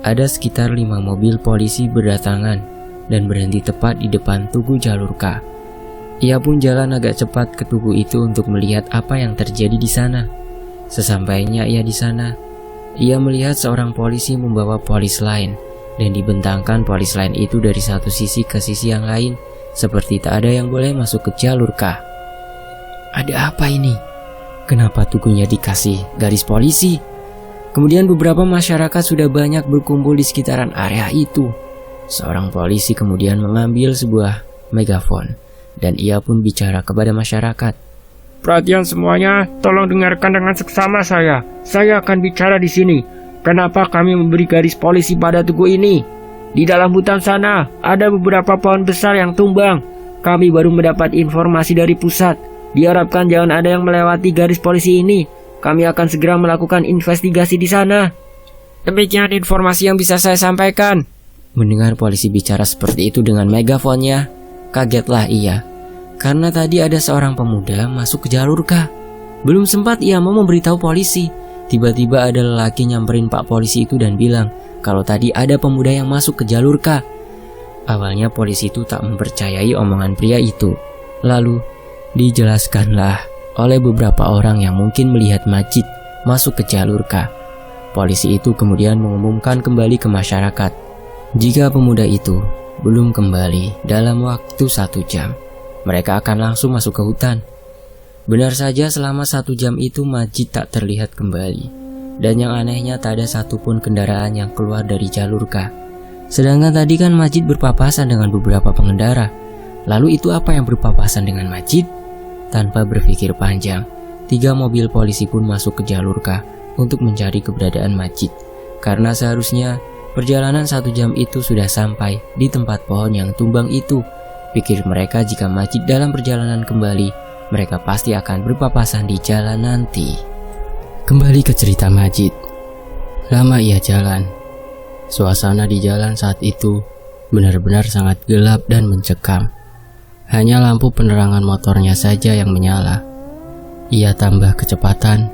ada sekitar 5 mobil polisi berdatangan dan berhenti tepat di depan tugu jalur K. Ia pun jalan agak cepat ke tugu itu untuk melihat apa yang terjadi di sana. Sesampainya ia di sana, ia melihat seorang polisi membawa polis lain dan dibentangkan polis lain itu dari satu sisi ke sisi yang lain, seperti tak ada yang boleh masuk ke jalur K. Ada apa ini? Kenapa tugunya dikasih garis polisi? Kemudian beberapa masyarakat sudah banyak berkumpul di sekitaran area itu. Seorang polisi kemudian mengambil sebuah megafon dan ia pun bicara kepada masyarakat. Perhatian semuanya, tolong dengarkan dengan seksama saya. Saya akan bicara di sini. Kenapa kami memberi garis polisi pada tugu ini? Di dalam hutan sana ada beberapa pohon besar yang tumbang. Kami baru mendapat informasi dari pusat. Diharapkan jangan ada yang melewati garis polisi ini. Kami akan segera melakukan investigasi di sana. Demikian informasi yang bisa saya sampaikan. Mendengar polisi bicara seperti itu dengan megafonnya, kagetlah ia. Karena tadi ada seorang pemuda masuk ke jalur K. Belum sempat ia mau memberitahu polisi, tiba-tiba ada lelaki nyamperin Pak Polisi itu dan bilang kalau tadi ada pemuda yang masuk ke jalur K. Awalnya polisi itu tak mempercayai omongan pria itu. Lalu dijelaskanlah oleh beberapa orang yang mungkin melihat Majid masuk ke jalur K. Polisi itu kemudian mengumumkan kembali ke masyarakat jika pemuda itu belum kembali dalam waktu 1 jam, mereka akan langsung masuk ke hutan. Benar saja selama 1 jam itu Majid tak terlihat kembali. Dan yang anehnya tak ada satupun kendaraan yang keluar dari jalur K. Sedangkan tadi kan Majid berpapasan dengan beberapa pengendara. Lalu itu apa yang berpapasan dengan Majid? Tanpa berpikir panjang, 3 mobil polisi pun masuk ke jalur K untuk mencari keberadaan Majid. Karena seharusnya perjalanan 1 jam itu sudah sampai di tempat pohon yang tumbang itu. Pikir mereka jika Majid dalam perjalanan kembali, mereka pasti akan berpapasan di jalan nanti. Kembali ke cerita Majid. Lama ia jalan. Suasana di jalan saat itu benar-benar sangat gelap dan mencekam. Hanya lampu penerangan motornya saja yang menyala. Ia tambah kecepatan,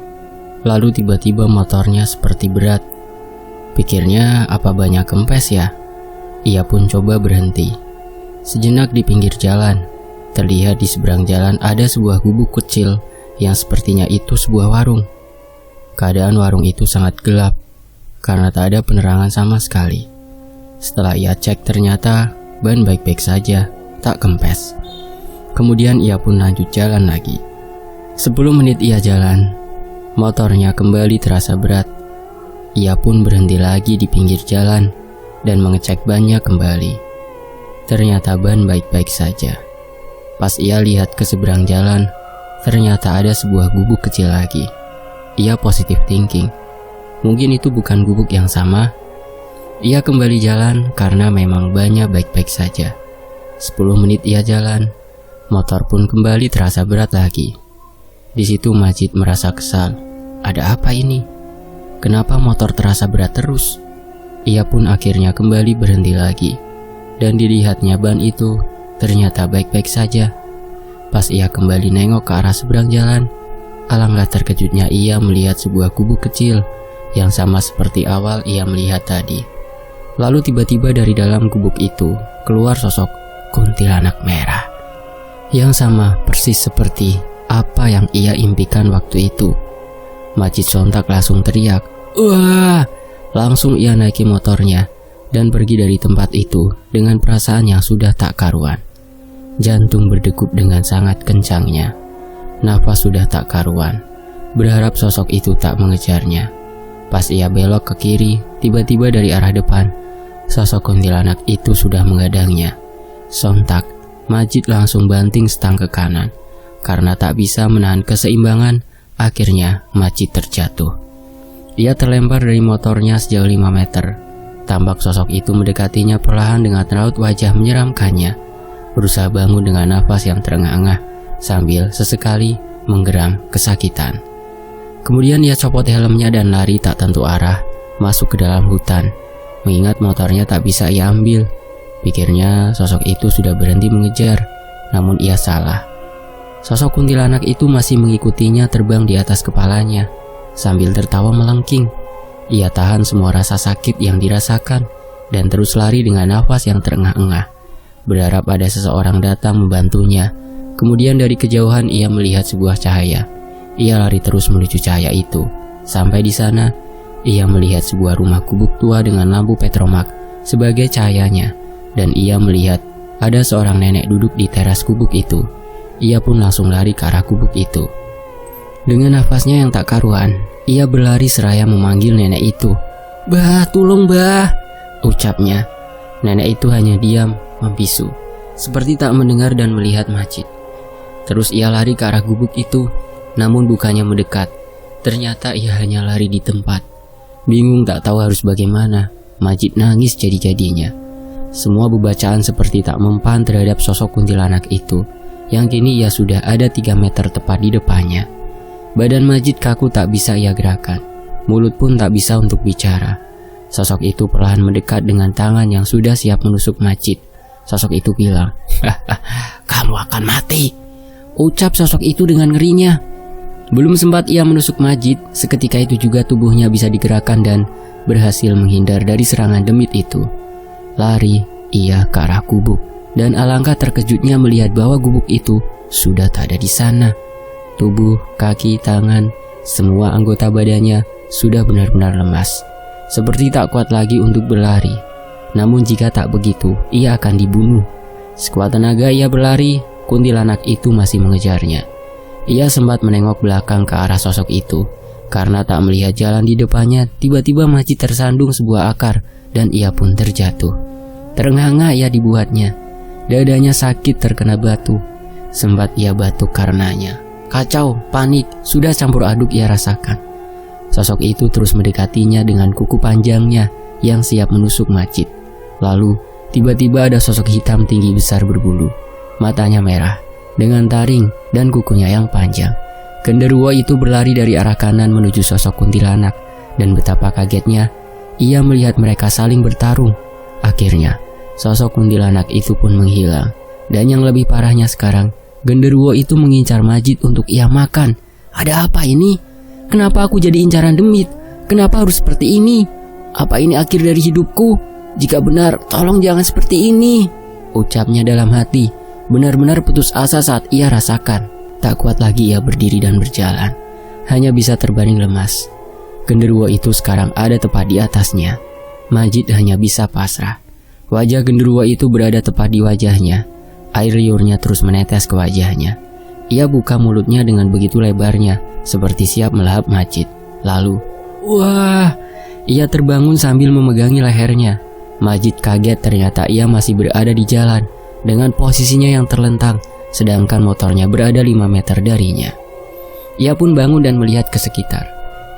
lalu tiba-tiba motornya seperti berat. Pikirnya apa banyak kempes ya? Ia pun coba berhenti. Sejenak di pinggir jalan, terlihat di seberang jalan ada sebuah gubuk kecil yang sepertinya itu sebuah warung. Keadaan warung itu sangat gelap karena tak ada penerangan sama sekali. Setelah ia cek ternyata ban baik-baik saja, tak kempes. Kemudian ia pun lanjut jalan lagi. 10 menit ia jalan, motornya kembali terasa berat. Ia pun berhenti lagi di pinggir jalan dan mengecek bannya kembali. Ternyata ban baik-baik saja. Pas ia lihat ke seberang jalan, ternyata ada sebuah gubuk kecil lagi. Ia positif thinking. Mungkin itu bukan gubuk yang sama. Ia kembali jalan karena memang bannya baik-baik saja. 10 menit ia jalan, motor pun kembali terasa berat lagi. Di situ Majid merasa kesal. Ada apa ini? Kenapa motor terasa berat terus? Ia pun akhirnya kembali berhenti lagi. Dan dilihatnya ban itu ternyata baik-baik saja. Pas ia kembali nengok ke arah seberang jalan, alangkah terkejutnya ia melihat sebuah gubuk kecil yang sama seperti awal ia melihat tadi. Lalu tiba-tiba dari dalam gubuk itu keluar sosok kuntilanak merah yang sama persis seperti apa yang ia impikan waktu itu. Majid sontak langsung teriak, "Wah!" Langsung ia naiki motornya dan pergi dari tempat itu dengan perasaan yang sudah tak karuan. Jantung berdegup dengan sangat kencangnya. Nafas sudah tak karuan. Berharap sosok itu tak mengejarnya. Pas ia belok ke kiri, tiba-tiba dari arah depan, sosok kuntilanak itu sudah menghadangnya. Sontak, Majid langsung banting stang ke kanan. Karena tak bisa menahan keseimbangan, akhirnya Majid terjatuh. Ia terlempar dari motornya sejauh 5 meter. Tampak sosok itu mendekatinya perlahan dengan raut wajah menyeramkannya. Berusaha bangun dengan nafas yang terengah-engah sambil sesekali menggeram kesakitan. Kemudian ia copot helmnya dan lari tak tentu arah masuk ke dalam hutan. Mengingat motornya tak bisa ia ambil, pikirnya sosok itu sudah berhenti mengejar. Namun ia salah. Sosok kuntilanak itu masih mengikutinya terbang di atas kepalanya. Sambil tertawa melengking, ia tahan semua rasa sakit yang dirasakan dan terus lari dengan nafas yang terengah-engah, berharap ada seseorang datang membantunya. Kemudian dari kejauhan ia melihat sebuah cahaya. Ia lari terus menuju cahaya itu. Sampai di sana, ia melihat sebuah rumah gubuk tua dengan lampu petromak sebagai cahayanya, dan ia melihat ada seorang nenek duduk di teras gubuk itu. Ia pun langsung lari ke arah gubuk itu. Dengan nafasnya yang tak karuan, ia berlari seraya memanggil nenek itu. "Bah, tolong bah," ucapnya. Nenek itu hanya diam, membisu. seperti tak mendengar dan melihat Majid. Terus ia lari ke arah gubuk itu, namun bukannya mendekat. Ternyata ia hanya lari di tempat. Bingung tak tahu harus bagaimana, Majid nangis jadi-jadinya. Semua bebacaan seperti tak mempan terhadap sosok kuntilanak itu, yang kini ia sudah ada 3 meter tepat di depannya. Badan Majid kaku tak bisa ia gerakan, mulut pun tak bisa untuk bicara. Sosok itu perlahan mendekat dengan tangan yang sudah siap menusuk Majid. Sosok itu bilang, "Kamu akan mati," ucap sosok itu dengan ngerinya. Belum sempat ia menusuk Majid, seketika itu juga tubuhnya bisa digerakkan dan berhasil menghindar dari serangan demit itu. Lari ia ke arah gubuk, dan alangkah terkejutnya melihat bahwa gubuk itu sudah tak ada di sana. Tubuh, kaki, tangan, semua anggota badannya sudah benar-benar lemas, seperti tak kuat lagi untuk berlari. Namun jika tak begitu, ia akan dibunuh. Sekuat tenaga ia berlari, kuntilanak itu masih mengejarnya. Ia sempat menengok belakang ke arah sosok itu. Karena tak melihat jalan di depannya, tiba-tiba Majid tersandung sebuah akar dan ia pun terjatuh. Terengah-engah ia dibuatnya. Dadanya sakit terkena batu. Sempat ia batuk karenanya. Kacau, panik, sudah campur aduk ia rasakan. Sosok itu terus mendekatinya dengan kuku panjangnya yang siap menusuk Majid. Lalu, tiba-tiba ada sosok hitam tinggi besar berbulu. Matanya merah, dengan taring dan kukunya yang panjang. Genderuwo itu berlari dari arah kanan menuju sosok kuntilanak, dan betapa kagetnya ia melihat mereka saling bertarung. Akhirnya, sosok kuntilanak itu pun menghilang. Dan yang lebih parahnya sekarang, genderuwo itu mengincar Majid untuk ia makan. Ada apa ini? Kenapa aku jadi incaran demit? Kenapa harus seperti ini? Apa ini akhir dari hidupku? Jika benar, tolong jangan seperti ini, ucapnya dalam hati. Benar-benar putus asa saat ia rasakan. Tak kuat lagi ia berdiri dan berjalan. Hanya bisa terbaring lemas. Genderuwo itu sekarang ada tepat di atasnya. Majid hanya bisa pasrah. Wajah genderuwo itu berada tepat di wajahnya. Air liurnya terus menetes ke wajahnya. Ia buka mulutnya dengan begitu lebarnya, seperti siap melahap Majid. Lalu, wah! Ia terbangun sambil memegangi lehernya. Majid kaget ternyata ia masih berada di jalan, dengan posisinya yang terlentang, sedangkan motornya berada 5 meter darinya. Ia pun bangun dan melihat ke sekitar.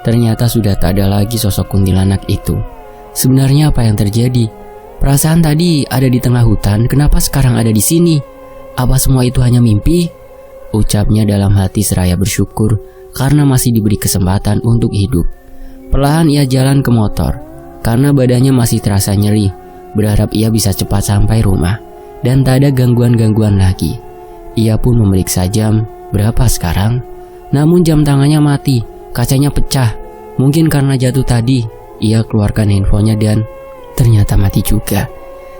Ternyata sudah tak ada lagi sosok kuntilanak itu. Sebenarnya apa yang terjadi? Perasaan tadi ada di tengah hutan, kenapa sekarang ada di sini? Apa semua itu hanya mimpi? Ucapnya dalam hati seraya bersyukur karena masih diberi kesempatan untuk hidup. Perlahan ia jalan ke motor, karena badannya masih terasa nyeri, berharap ia bisa cepat sampai rumah. Dan tak ada gangguan-gangguan lagi. Ia pun memeriksa jam, berapa sekarang? Namun jam tangannya mati, kacanya pecah. Mungkin karena jatuh tadi. Ia keluarkan handphonenya dan ternyata mati juga.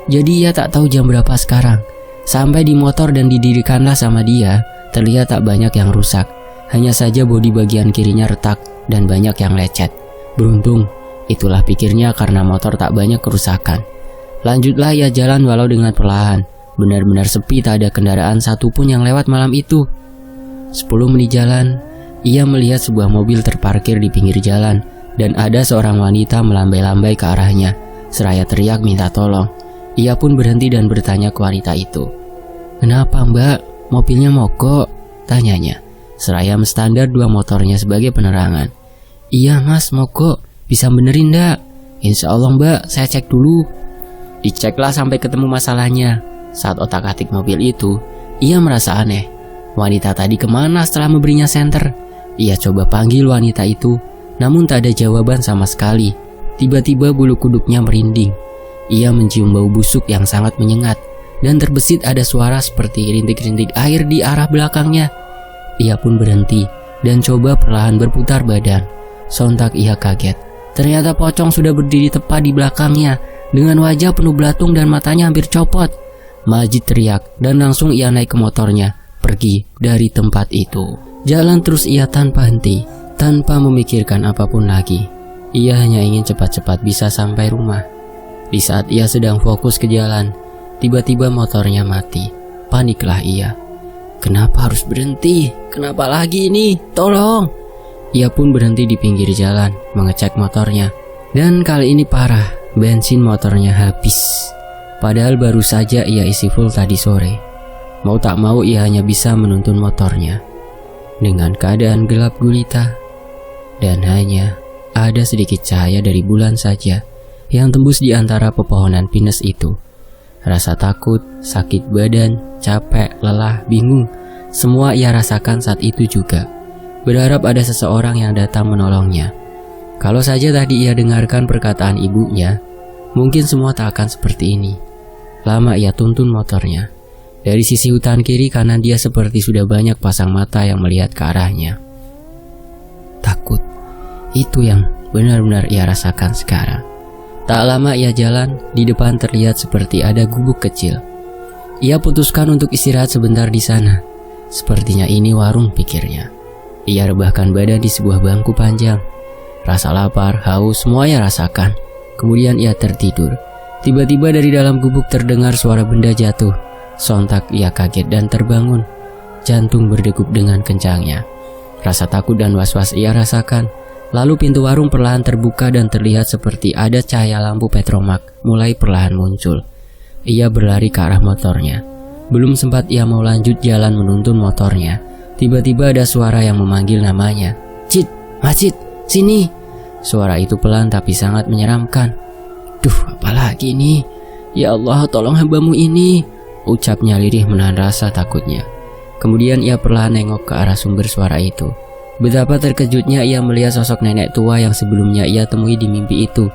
Jadi ia tak tahu jam berapa sekarang. Sampai di motor dan didirikanlah sama dia, terlihat tak banyak yang rusak. Hanya saja bodi bagian kirinya retak dan banyak yang lecet. Beruntung, itulah pikirnya karena motor tak banyak kerusakan. Lanjutlah ia jalan walau dengan perlahan. Benar-benar sepi, tak ada kendaraan satupun yang lewat malam itu. 10 menit jalan, ia melihat sebuah mobil terparkir di pinggir jalan dan ada seorang wanita melambai-lambai ke arahnya, seraya teriak minta tolong. Ia pun berhenti dan bertanya ke wanita itu. "Kenapa mbak? Mobilnya mogok?" tanyanya, seraya menstandar 2 motornya sebagai penerangan. "Iya mas, mogok. Bisa benerin ndak?" "Insya Allah mbak, saya cek dulu." Diceklah sampai ketemu masalahnya. Saat otak-atik mobil itu, ia merasa aneh. Wanita tadi kemana setelah memberinya senter? Ia coba panggil wanita itu, namun tak ada jawaban sama sekali. Tiba-tiba bulu kuduknya merinding. Ia mencium bau busuk yang sangat menyengat, dan terbesit ada suara seperti rintik-rintik air di arah belakangnya. Ia pun berhenti dan coba perlahan berputar badan. Sontak ia kaget. Ternyata pocong sudah berdiri tepat di belakangnya, dengan wajah penuh belatung dan matanya hampir copot. Majid teriak dan langsung ia naik ke motornya, pergi dari tempat itu. Jalan terus ia tanpa henti, tanpa memikirkan apapun lagi. Ia hanya ingin cepat-cepat bisa sampai rumah. Di saat ia sedang fokus ke jalan, tiba-tiba motornya mati. Paniklah ia. Kenapa harus berhenti? Kenapa lagi ini? Tolong! Ia pun berhenti di pinggir jalan, mengecek motornya. Dan kali ini parah, bensin motornya habis. Padahal baru saja ia isi full tadi sore. Mau tak mau ia hanya bisa menuntun motornya dengan keadaan gelap gulita, dan hanya ada sedikit cahaya dari bulan saja yang tembus di antara pepohonan pinus itu. Rasa takut, sakit badan, capek, lelah, bingung, semua ia rasakan saat itu juga. Berharap ada seseorang yang datang menolongnya. Kalau saja tadi ia dengarkan perkataan ibunya, mungkin semua tak akan seperti ini. Lama ia tuntun motornya. Dari sisi hutan kiri kanan dia seperti sudah banyak pasang mata yang melihat ke arahnya. Takut, itu yang benar-benar ia rasakan sekarang. Tak lama ia jalan, di depan terlihat seperti ada gubuk kecil. Ia putuskan untuk istirahat sebentar di sana. Sepertinya ini warung, pikirnya. Ia rebahkan badan di sebuah bangku panjang. Rasa lapar, haus, semua ia rasakan. Kemudian ia tertidur. Tiba-tiba dari dalam gubuk terdengar suara benda jatuh. Sontak ia kaget dan terbangun. Jantung berdegup dengan kencangnya. Rasa takut dan was-was ia rasakan. Lalu pintu warung perlahan terbuka dan terlihat seperti ada cahaya lampu petromak mulai perlahan muncul. Ia berlari ke arah motornya. Belum sempat ia mau lanjut jalan menuntun motornya, tiba-tiba ada suara yang memanggil namanya. "Cid, Macid, sini!" Suara itu pelan tapi sangat menyeramkan. "Duh, apalagi ini? Ya Allah, tolong hamba-Mu ini," ucapnya lirih menahan rasa takutnya. Kemudian ia perlahan nengok ke arah sumber suara itu. Betapa terkejutnya ia melihat sosok nenek tua yang sebelumnya ia temui di mimpi itu.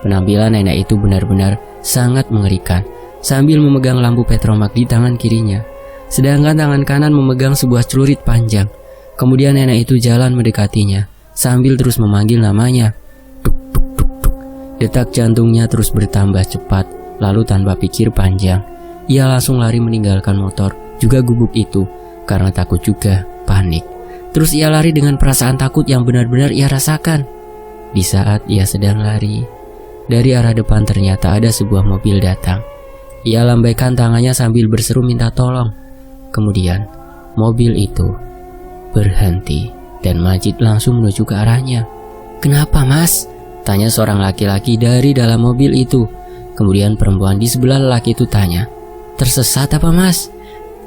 Penampilan nenek itu benar-benar sangat mengerikan, sambil memegang lampu petromak di tangan kirinya, sedangkan tangan kanan memegang sebuah celurit panjang. Kemudian nenek itu jalan mendekatinya, sambil terus memanggil namanya. Duk, duk, duk, duk. Detak jantungnya terus bertambah cepat. Lalu tanpa pikir panjang, ia langsung lari meninggalkan motor, juga gubuk itu, karena takut juga, panik. Terus ia lari dengan perasaan takut yang benar-benar ia rasakan. Di saat ia sedang lari, dari arah depan ternyata ada sebuah mobil datang. Ia lambaikan tangannya sambil berseru minta tolong. Kemudian, mobil itu berhenti dan Majid langsung menuju ke arahnya. "Kenapa, Mas?" tanya seorang laki-laki dari dalam mobil itu. Kemudian perempuan di sebelah lelaki itu tanya, "Tersesat apa, Mas?"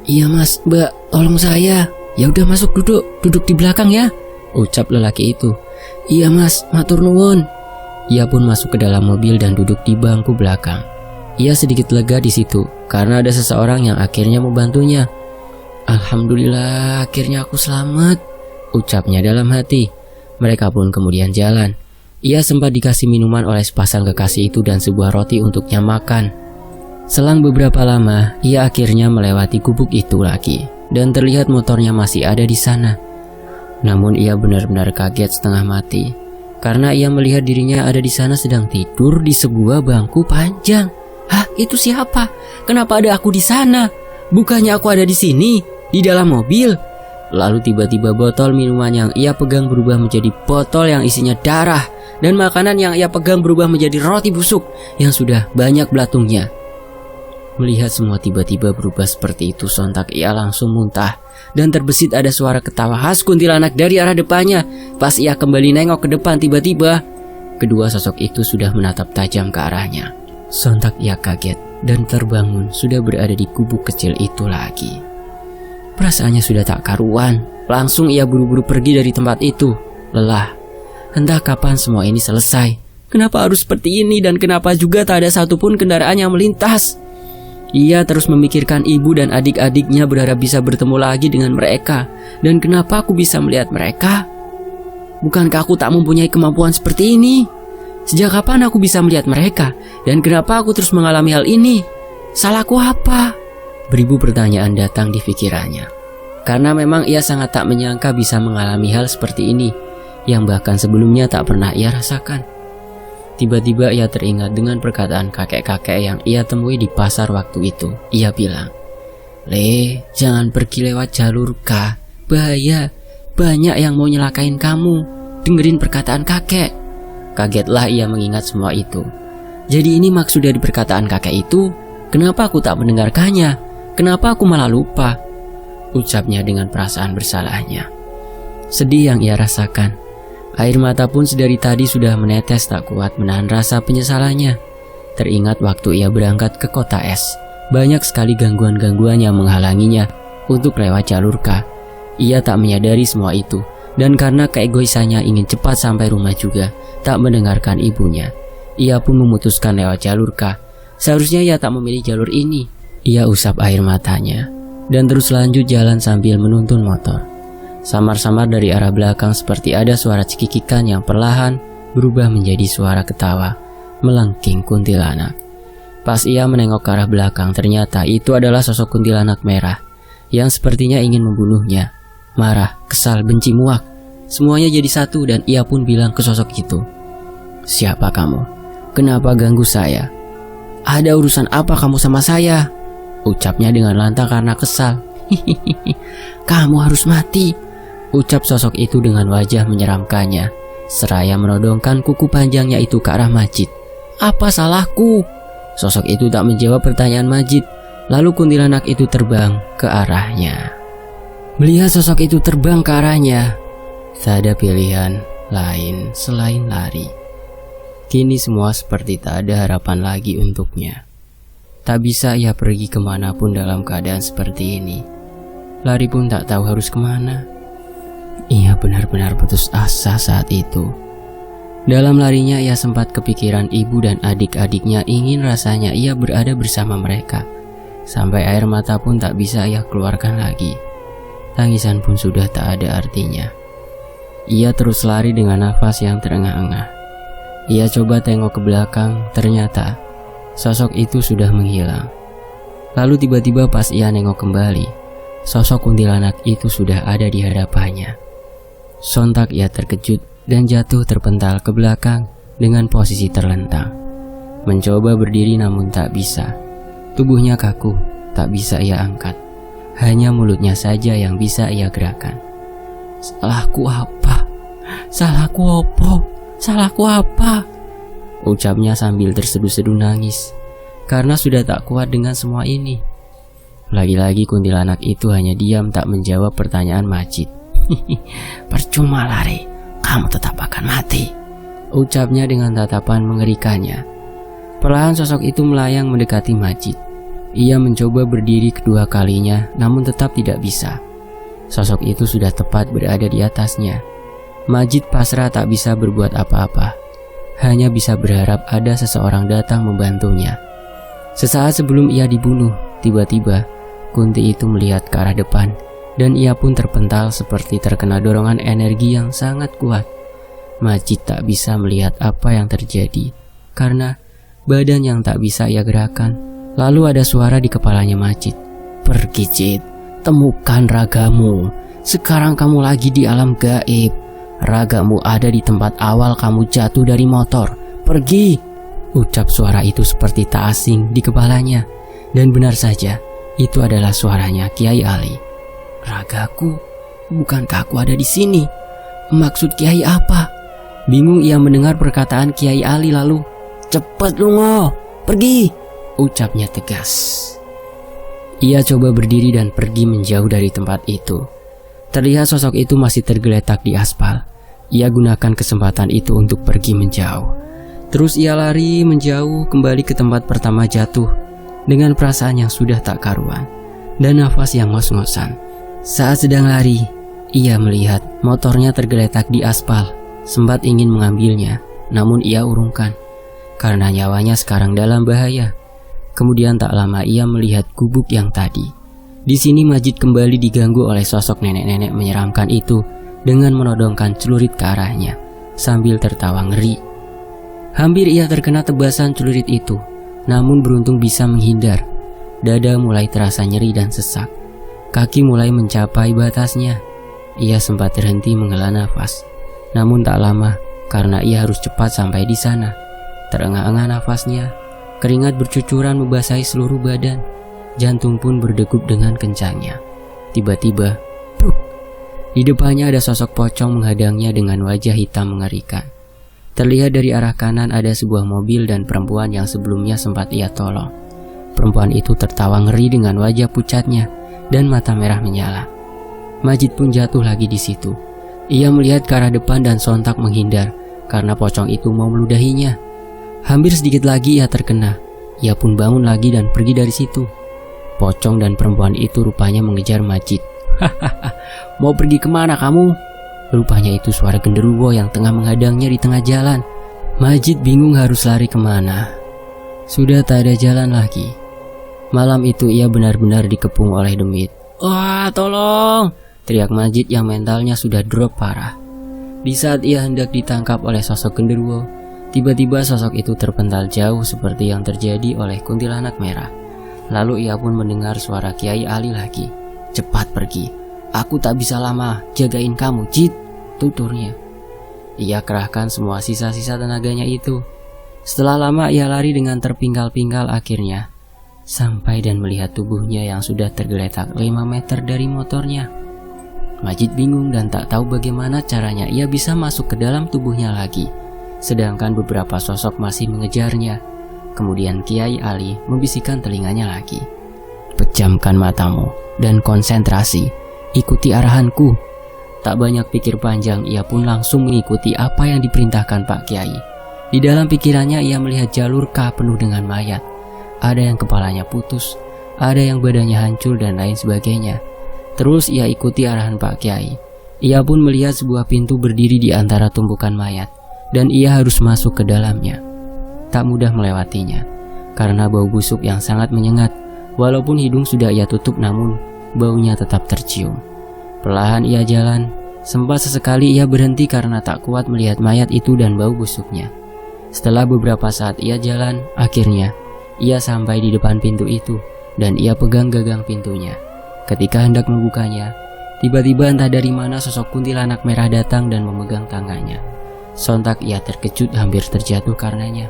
"Iya, Mas, Mbak, tolong saya." "Ya udah masuk, duduk di belakang ya," ucap lelaki itu. "Iya, Mas, matur nuwun." Ia pun masuk ke dalam mobil dan duduk di bangku belakang. Ia sedikit lega di situ karena ada seseorang yang akhirnya membantunya. "Alhamdulillah, akhirnya aku selamat," ucapnya dalam hati. Mereka pun kemudian jalan. Ia sempat dikasih minuman oleh sepasang kekasih itu dan sebuah roti untuknya makan. Selang beberapa lama, ia akhirnya melewati gubuk itu lagi dan terlihat motornya masih ada di sana. Namun ia benar-benar kaget setengah mati karena ia melihat dirinya ada di sana sedang tidur di sebuah bangku panjang. "Hah, itu siapa? Kenapa ada aku di sana? Bukannya aku ada di sini, di dalam mobil?" Lalu tiba-tiba botol minuman yang ia pegang berubah menjadi botol yang isinya darah, dan makanan yang ia pegang berubah menjadi roti busuk yang sudah banyak belatungnya. Melihat semua tiba-tiba berubah seperti itu, sontak ia langsung muntah, dan terbesit ada suara ketawa khas kuntilanak dari arah depannya. Pas ia kembali nengok ke depan, tiba-tiba kedua sosok itu sudah menatap tajam ke arahnya. Sontak ia kaget dan terbangun, sudah berada di gubuk kecil itu lagi. Perasaannya sudah tak karuan. Langsung ia buru-buru pergi dari tempat itu. Lelah. Entah kapan semua ini selesai. Kenapa harus seperti ini dan kenapa juga tak ada satupun kendaraan yang melintas? Ia terus memikirkan ibu dan adik-adiknya, berharap bisa bertemu lagi dengan mereka. Dan kenapa aku bisa melihat mereka? Bukankah aku tak mempunyai kemampuan seperti ini? Sejak kapan aku bisa melihat mereka? Dan kenapa aku terus mengalami hal ini? Salahku apa? Beribu pertanyaan datang di pikirannya. Karena memang ia sangat tak menyangka bisa mengalami hal seperti ini, yang bahkan sebelumnya tak pernah ia rasakan. Tiba-tiba ia teringat dengan perkataan kakek-kakek yang ia temui di pasar waktu itu. Ia bilang, "Le, jangan pergi lewat jalur K, bahaya, banyak yang mau nyelakain kamu. Dengerin perkataan kakek." Kagetlah ia mengingat semua itu. Jadi ini maksud dari perkataan kakek itu? Kenapa aku tak mendengarkannya? Kenapa aku malah lupa? Ucapnya dengan perasaan bersalahnya. Sedih yang ia rasakan. Air mata pun sedari tadi sudah menetes tak kuat menahan rasa penyesalannya. Teringat waktu ia berangkat ke kota es, banyak sekali gangguan-gangguan yang menghalanginya untuk lewat jalur K. Ia tak menyadari semua itu, dan karena keegoisannya ingin cepat sampai rumah juga, tak mendengarkan ibunya. Ia pun memutuskan lewat jalur K. Seharusnya ia tak memilih jalur ini. Ia usap air matanya, dan terus lanjut jalan sambil menuntun motor. Samar-samar dari arah belakang seperti ada suara cekikikan yang perlahan berubah menjadi suara ketawa melengking kuntilanak. Pas ia menengok ke arah belakang, ternyata itu adalah sosok kuntilanak merah yang sepertinya ingin membunuhnya. Marah, kesal, benci, muak, semuanya jadi satu, dan ia pun bilang ke sosok itu, "Siapa kamu? Kenapa ganggu saya? Ada urusan apa kamu sama saya?" Ucapnya dengan lantang karena kesal. "Hihihi, kamu harus mati," ucap sosok itu dengan wajah menyeramkannya, seraya menodongkan kuku panjangnya itu ke arah Majid. "Apa salahku?" Sosok itu tak menjawab pertanyaan Majid. Lalu kuntilanak itu terbang ke arahnya. Melihat sosok itu terbang ke arahnya, tak ada pilihan lain selain lari. Kini semua seperti tak ada harapan lagi untuknya. Tak bisa ia pergi kemanapun dalam keadaan seperti ini. Lari pun tak tahu harus kemana. Ia benar-benar putus asa saat itu. Dalam larinya ia sempat kepikiran ibu dan adik-adiknya, ingin rasanya ia berada bersama mereka. Sampai air mata pun tak bisa ia keluarkan lagi. Tangisan pun sudah tak ada artinya. Ia terus lari dengan nafas yang terengah-engah. Ia coba tengok ke belakang, ternyata sosok itu sudah menghilang. Lalu tiba-tiba pas ia nengok kembali, sosok kuntilanak itu sudah ada di hadapannya. Sontak ia terkejut dan jatuh terpental ke belakang dengan posisi terlentang. Mencoba berdiri namun tak bisa. Tubuhnya kaku, tak bisa ia angkat. Hanya mulutnya saja yang bisa ia gerakan. "Salahku apa? Salahku apa? Salahku apa?" ucapnya sambil terseduh-seduh nangis, karena sudah tak kuat dengan semua ini. Lagi-lagi kuntilanak itu hanya diam tak menjawab pertanyaan Majid. "Percuma lari, kamu tetap akan mati," ucapnya dengan tatapan mengerikannya. Perlahan sosok itu melayang mendekati Majid. Ia mencoba berdiri kedua kalinya, namun tetap tidak bisa. Sosok itu sudah tepat berada di atasnya. Majid pasrah tak bisa berbuat apa-apa. Hanya bisa berharap ada seseorang datang membantunya. Sesaat sebelum ia dibunuh, tiba-tiba Kunti itu melihat ke arah depan, dan ia pun terpental seperti terkena dorongan energi yang sangat kuat. Majid tak bisa melihat apa yang terjadi, karena badan yang tak bisa ia gerakan. Lalu ada suara di kepalanya Majid. "Pergi Jid, temukan ragamu. Sekarang kamu lagi di alam gaib. Ragamu ada di tempat awal kamu jatuh dari motor. Pergi!" Ucap suara itu seperti tak asing di kepalanya. Dan benar saja, itu adalah suaranya Kiai Ali. "Ragaku? Bukankah aku ada di sini? Maksud Kiai apa?" Bingung ia mendengar perkataan Kiai Ali lalu, "Cepat lungo, pergi!" ucapnya tegas. Ia coba berdiri dan pergi menjauh dari tempat itu. Terlihat sosok itu masih tergeletak di aspal. Ia gunakan kesempatan itu untuk pergi menjauh. Terus ia lari menjauh kembali ke tempat pertama jatuh, dengan perasaan yang sudah tak karuan dan nafas yang ngos-ngosan. Saat sedang lari, ia melihat motornya tergeletak di aspal. Sempat ingin mengambilnya, namun ia urungkan karena nyawanya sekarang dalam bahaya. Kemudian tak lama ia melihat gubuk yang tadi. Di sini Majid kembali diganggu oleh sosok nenek-nenek menyeramkan itu dengan menodongkan celurit ke arahnya sambil tertawa ngeri. Hampir ia terkena tebasan celurit itu, namun beruntung bisa menghindar. Dada mulai terasa nyeri dan sesak. Kaki mulai mencapai batasnya. Ia sempat terhenti menghela nafas. Namun tak lama, karena ia harus cepat sampai di sana. Terengah-engah nafasnya. Keringat bercucuran membasahi seluruh badan. Jantung pun berdegup dengan kencangnya. Tiba-tiba, bruk, di depannya ada sosok pocong menghadangnya dengan wajah hitam mengerikan. Terlihat dari arah kanan ada sebuah mobil dan perempuan yang sebelumnya sempat ia tolong. Perempuan itu tertawa ngeri dengan wajah pucatnya dan mata merah menyala. Majid pun jatuh lagi di situ. Ia melihat ke arah depan dan sontak menghindar karena pocong itu mau meludahinya. Hampir sedikit lagi ia terkena. Ia pun bangun lagi dan pergi dari situ. Pocong dan perempuan itu rupanya mengejar Majid. "Hahaha, mau pergi kemana kamu?" Rupanya itu suara genderuwo yang tengah menghadangnya di tengah jalan. Majid bingung harus lari kemana. Sudah tak ada jalan lagi. Malam itu ia benar-benar dikepung oleh demit. "Wah, tolong!" teriak Majid yang mentalnya sudah drop parah. Di saat ia hendak ditangkap oleh sosok genderuwo, tiba-tiba sosok itu terpental jauh seperti yang terjadi oleh kuntilanak merah. Lalu ia pun mendengar suara Kiai Ali lagi. "Cepat pergi, aku tak bisa lama jagain kamu, Jid," tuturnya. Ia kerahkan semua sisa-sisa tenaganya itu. Setelah lama ia lari dengan terpinggal-pinggal akhirnya sampai dan melihat tubuhnya yang sudah tergeletak 5 meter dari motornya. Majid bingung dan tak tahu bagaimana caranya ia bisa masuk ke dalam tubuhnya lagi, sedangkan beberapa sosok masih mengejarnya. Kemudian Kiai Ali membisikkan telinganya lagi. "Pejamkan matamu dan konsentrasi, ikuti arahanku." Tak banyak pikir panjang, ia pun langsung mengikuti apa yang diperintahkan Pak Kiai. Di dalam pikirannya ia melihat jalur K penuh dengan mayat. Ada yang kepalanya putus, ada yang badannya hancur dan lain sebagainya. Terus ia ikuti arahan Pak Kiai. Ia pun melihat sebuah pintu berdiri di antara tumpukan mayat, dan ia harus masuk ke dalamnya. Tak mudah melewatinya, karena bau busuk yang sangat menyengat. Walaupun hidung sudah ia tutup, namun baunya tetap tercium. Perlahan ia jalan. Sempat sesekali ia berhenti karena tak kuat melihat mayat itu dan bau busuknya. Setelah beberapa saat ia jalan, akhirnya ia sampai di depan pintu itu, dan ia pegang gagang pintunya. Ketika hendak membukanya, tiba-tiba entah dari mana sosok kuntilanak merah datang dan memegang tangannya. Sontak ia terkejut hampir terjatuh karenanya.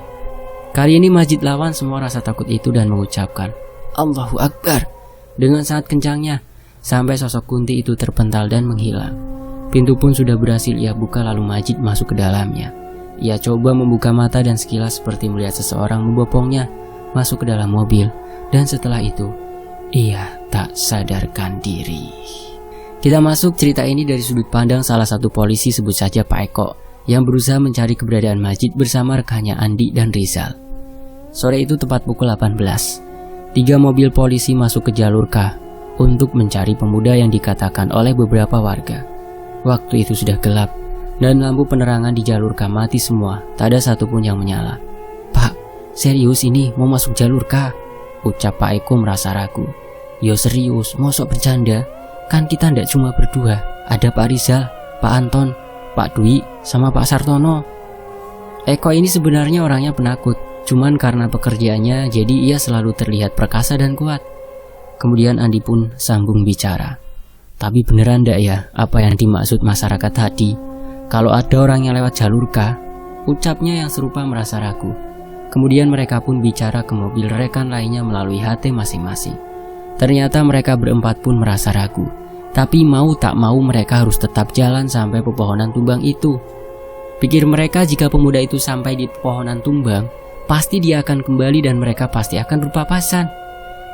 Kali ini Majid lawan semua rasa takut itu dan mengucapkan, "Allahu Akbar," dengan sangat kencangnya, sampai sosok kunti itu terpental dan menghilang. Pintu pun sudah berhasil ia buka, lalu Majid masuk ke dalamnya. Ia coba membuka mata dan sekilas seperti melihat seseorang membopongnya masuk ke dalam mobil, dan setelah itu ia tak sadarkan diri. Kita masuk cerita ini dari sudut pandang salah satu polisi, sebut saja Pak Eko, yang berusaha mencari keberadaan Majid bersama rekannya Andi dan Rizal. Sore itu tepat pukul 18. 3 mobil polisi masuk ke jalur K untuk mencari pemuda yang dikatakan oleh beberapa warga. Waktu itu sudah gelap dan lampu penerangan di jalur K mati semua, tak ada satupun yang menyala. "Pak, serius ini mau masuk jalur K?" ucap Pak Eko merasa ragu. "Yo serius, mosok bercanda? Kan kita ndak cuma berdua, ada Pak Rizal, Pak Anton, Pak Dwi, sama Pak Sartono." Eko ini sebenarnya orangnya penakut, cuman karena pekerjaannya jadi ia selalu terlihat perkasa dan kuat. Kemudian Andi pun sambung bicara. "Tapi beneran ndak ya apa yang dimaksud masyarakat tadi? Kalau ada orang yang lewat jalur K?" ucapnya yang serupa merasa ragu. Kemudian mereka pun bicara ke mobil rekan lainnya melalui HT masing-masing. Ternyata mereka berempat pun merasa ragu. Tapi mau tak mau mereka harus tetap jalan sampai pepohonan tumbang itu. Pikir mereka jika pemuda itu sampai di pepohonan tumbang, pasti dia akan kembali dan mereka pasti akan berpapasan.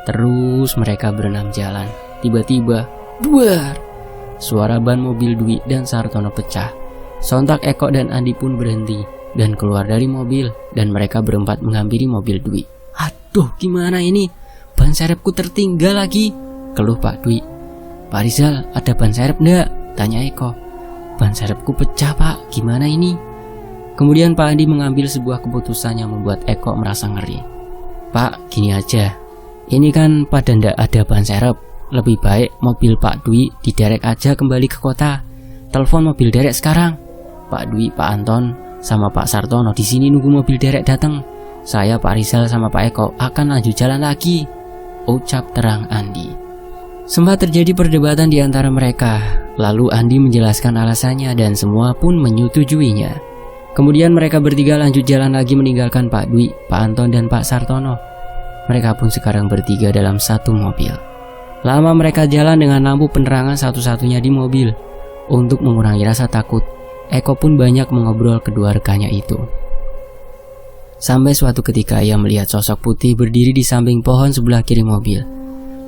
Terus mereka berenam jalan. Tiba-tiba, buar! Suara ban mobil Dwi dan Sartono pecah. Sontak Eko dan Andi pun berhenti dan keluar dari mobil, dan mereka berempat menghampiri mobil Dwi. "Aduh, gimana ini? Ban serepku tertinggal lagi," keluh Pak Dwi. "Pak Rizal, ada ban serep ndak?" tanya Eko. "Ban serepku pecah, Pak, gimana ini?" Kemudian Pak Andi mengambil sebuah keputusan yang membuat Eko merasa ngeri. "Pak, gini aja, ini kan pada ndak ada ban serep. Lebih baik mobil Pak Dwi diderek aja kembali ke kota. Telepon mobil derek sekarang. Pak Dwi, Pak Anton, sama Pak Sartono di sini nunggu mobil derek datang. Saya, Pak Rizal, sama Pak Eko akan lanjut jalan lagi," ucap terang Andi. Sempat terjadi perdebatan di antara mereka. Lalu Andi menjelaskan alasannya dan semua pun menyetujuinya. Kemudian mereka bertiga lanjut jalan lagi meninggalkan Pak Dwi, Pak Anton, dan Pak Sartono. Mereka pun sekarang bertiga dalam satu mobil. Lama mereka jalan dengan lampu penerangan satu-satunya di mobil. Untuk mengurangi rasa takut, Eko pun banyak mengobrol kedua rekannya itu. Sampai suatu ketika ia melihat sosok putih berdiri di samping pohon sebelah kiri mobil.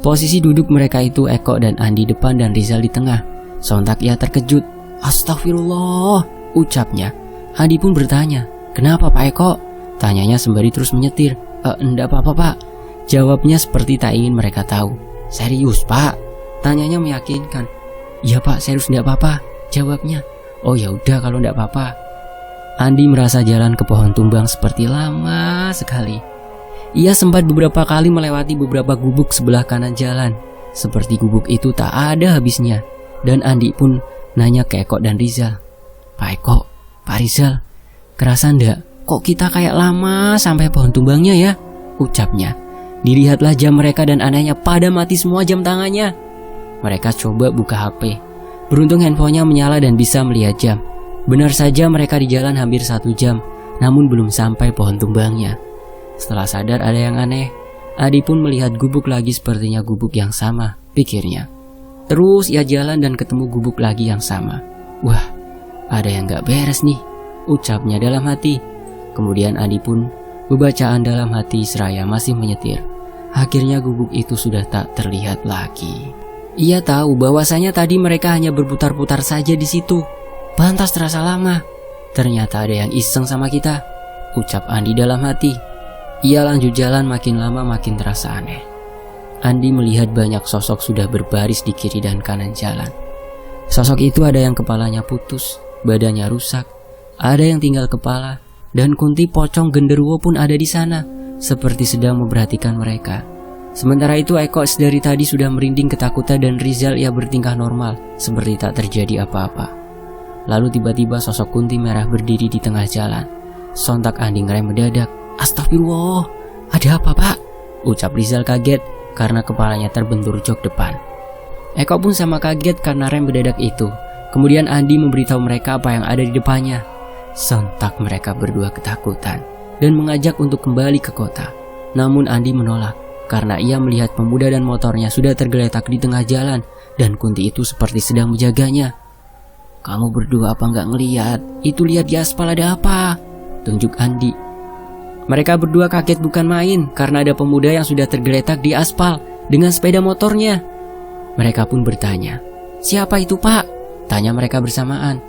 Posisi duduk mereka itu Eko dan Andi depan dan Rizal di tengah. Sontak ia terkejut. "Astagfirullah," ucapnya. Andi pun bertanya, "Kenapa Pak Eko?" Tanyanya sembari terus menyetir. Enggak apa-apa pak, jawabnya seperti tak ingin mereka tahu. Serius pak? Tanyanya meyakinkan. Iya pak, serius enggak apa-apa, jawabnya. Oh ya udah kalau enggak apa-apa. Andi merasa jalan ke pohon tumbang seperti lama sekali. Ia sempat beberapa kali melewati beberapa gubuk sebelah kanan jalan. Seperti gubuk itu tak ada habisnya. Dan Andi pun nanya ke Eko dan Rizal. Pak Eko, Pak Rizal, kerasa enggak kok kita kayak lama sampai pohon tumbangnya ya? Ucapnya. Dilihatlah jam mereka dan anehnya pada mati semua jam tangannya. Mereka coba buka HP. Beruntung handphonenya menyala dan bisa melihat jam. Benar saja mereka di jalan hampir 1 jam, namun belum sampai pohon tumbangnya. Setelah sadar ada yang aneh, Adi pun melihat gubuk lagi sepertinya gubuk yang sama, pikirnya. Terus ia jalan dan ketemu gubuk lagi yang sama. Wah, ada yang gak beres nih, ucapnya dalam hati. Kemudian Adi pun bebacaan dalam hati seraya masih menyetir. Akhirnya gubuk itu sudah tak terlihat lagi. Ia tahu bahwasanya tadi mereka hanya berputar-putar saja di situ. Pantas terasa lama. Ternyata ada yang iseng sama kita, ucap Andi dalam hati. Ia lanjut jalan, makin lama makin terasa aneh. Andi melihat banyak sosok sudah berbaris di kiri dan kanan jalan. Sosok itu ada yang kepalanya putus, badannya rusak, ada yang tinggal kepala, dan Kunti pocong genderuwo pun ada di sana, seperti sedang memperhatikan mereka. Sementara itu Eko dari tadi sudah merinding ketakutan dan Rizal ia bertingkah normal, seperti tak terjadi apa-apa. Lalu tiba-tiba sosok Kunti merah berdiri di tengah jalan. Sontak Andi ngerem mendadak. Astagfirullah, ada apa pak? Ucap Rizal kaget karena kepalanya terbentur jok depan. Eko pun sama kaget karena rem mendadak itu. Kemudian Andi memberitahu mereka apa yang ada di depannya. Sontak mereka berdua ketakutan dan mengajak untuk kembali ke kota. Namun Andi menolak karena ia melihat pemuda dan motornya sudah tergeletak di tengah jalan dan Kunti itu seperti sedang menjaganya. Kamu berdua apa nggak ngelihat? Itu lihat di aspal ada apa? Tunjuk Andi. Mereka berdua kaget bukan main karena ada pemuda yang sudah tergeletak di aspal dengan sepeda motornya. Mereka pun bertanya, siapa itu pak? Tanya mereka bersamaan.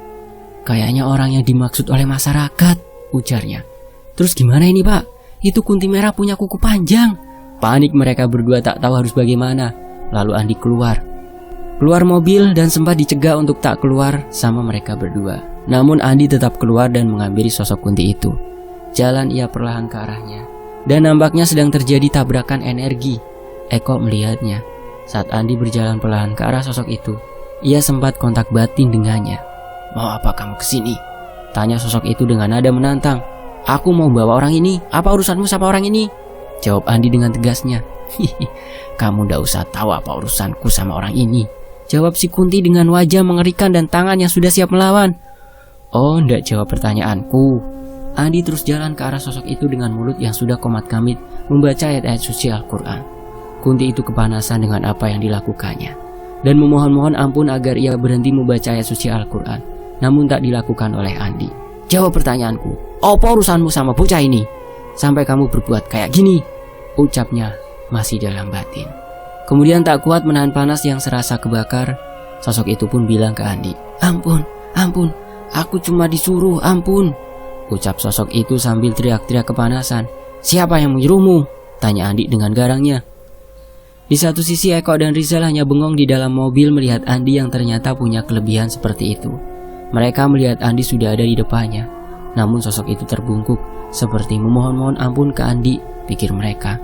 Kayaknya orang yang dimaksud oleh masyarakat, ujarnya. Terus gimana ini pak? Itu Kunti merah punya kuku panjang. Panik mereka berdua tak tahu harus bagaimana. Lalu Andi keluar mobil dan sempat dicegah untuk tak keluar sama mereka berdua. Namun Andi tetap keluar dan menghampiri sosok Kunti itu. Jalan ia perlahan ke arahnya dan nampaknya sedang terjadi tabrakan energi. Eko melihatnya. Saat Andi berjalan perlahan ke arah sosok itu, ia sempat kontak batin dengannya. Mau apa kamu kesini? Tanya sosok itu dengan nada menantang. Aku mau bawa orang ini. Apa urusanmu sama orang ini? Jawab Andi dengan tegasnya. Kamu ndak usah tahu apa urusanku sama orang ini. Jawab si Kunti dengan wajah mengerikan dan tangan yang sudah siap melawan. Oh, ndak jawab pertanyaanku. Andi terus jalan ke arah sosok itu dengan mulut yang sudah komat kamit membaca ayat-ayat suci Al-Quran. Kunti itu kepanasan dengan apa yang dilakukannya dan memohon-mohon ampun agar ia berhenti membaca ayat suci Al-Quran. Namun tak dilakukan oleh Andi. Jawab pertanyaanku. Apa urusanmu sama bocah ini? Sampai kamu berbuat kayak gini, ucapnya masih dalam batin. Kemudian tak kuat menahan panas yang serasa kebakar, sosok itu pun bilang ke Andi, Ampun, aku cuma disuruh, ampun. Ucap sosok itu sambil teriak-teriak kepanasan. Siapa yang menyuruhmu? Tanya Andi dengan garangnya. Di satu sisi Eko dan Rizal hanya bengong di dalam mobil melihat Andi yang ternyata punya kelebihan seperti itu. Mereka melihat Andi sudah ada di depannya. Namun sosok itu terbungkuk seperti memohon-mohon ampun ke Andi, pikir mereka.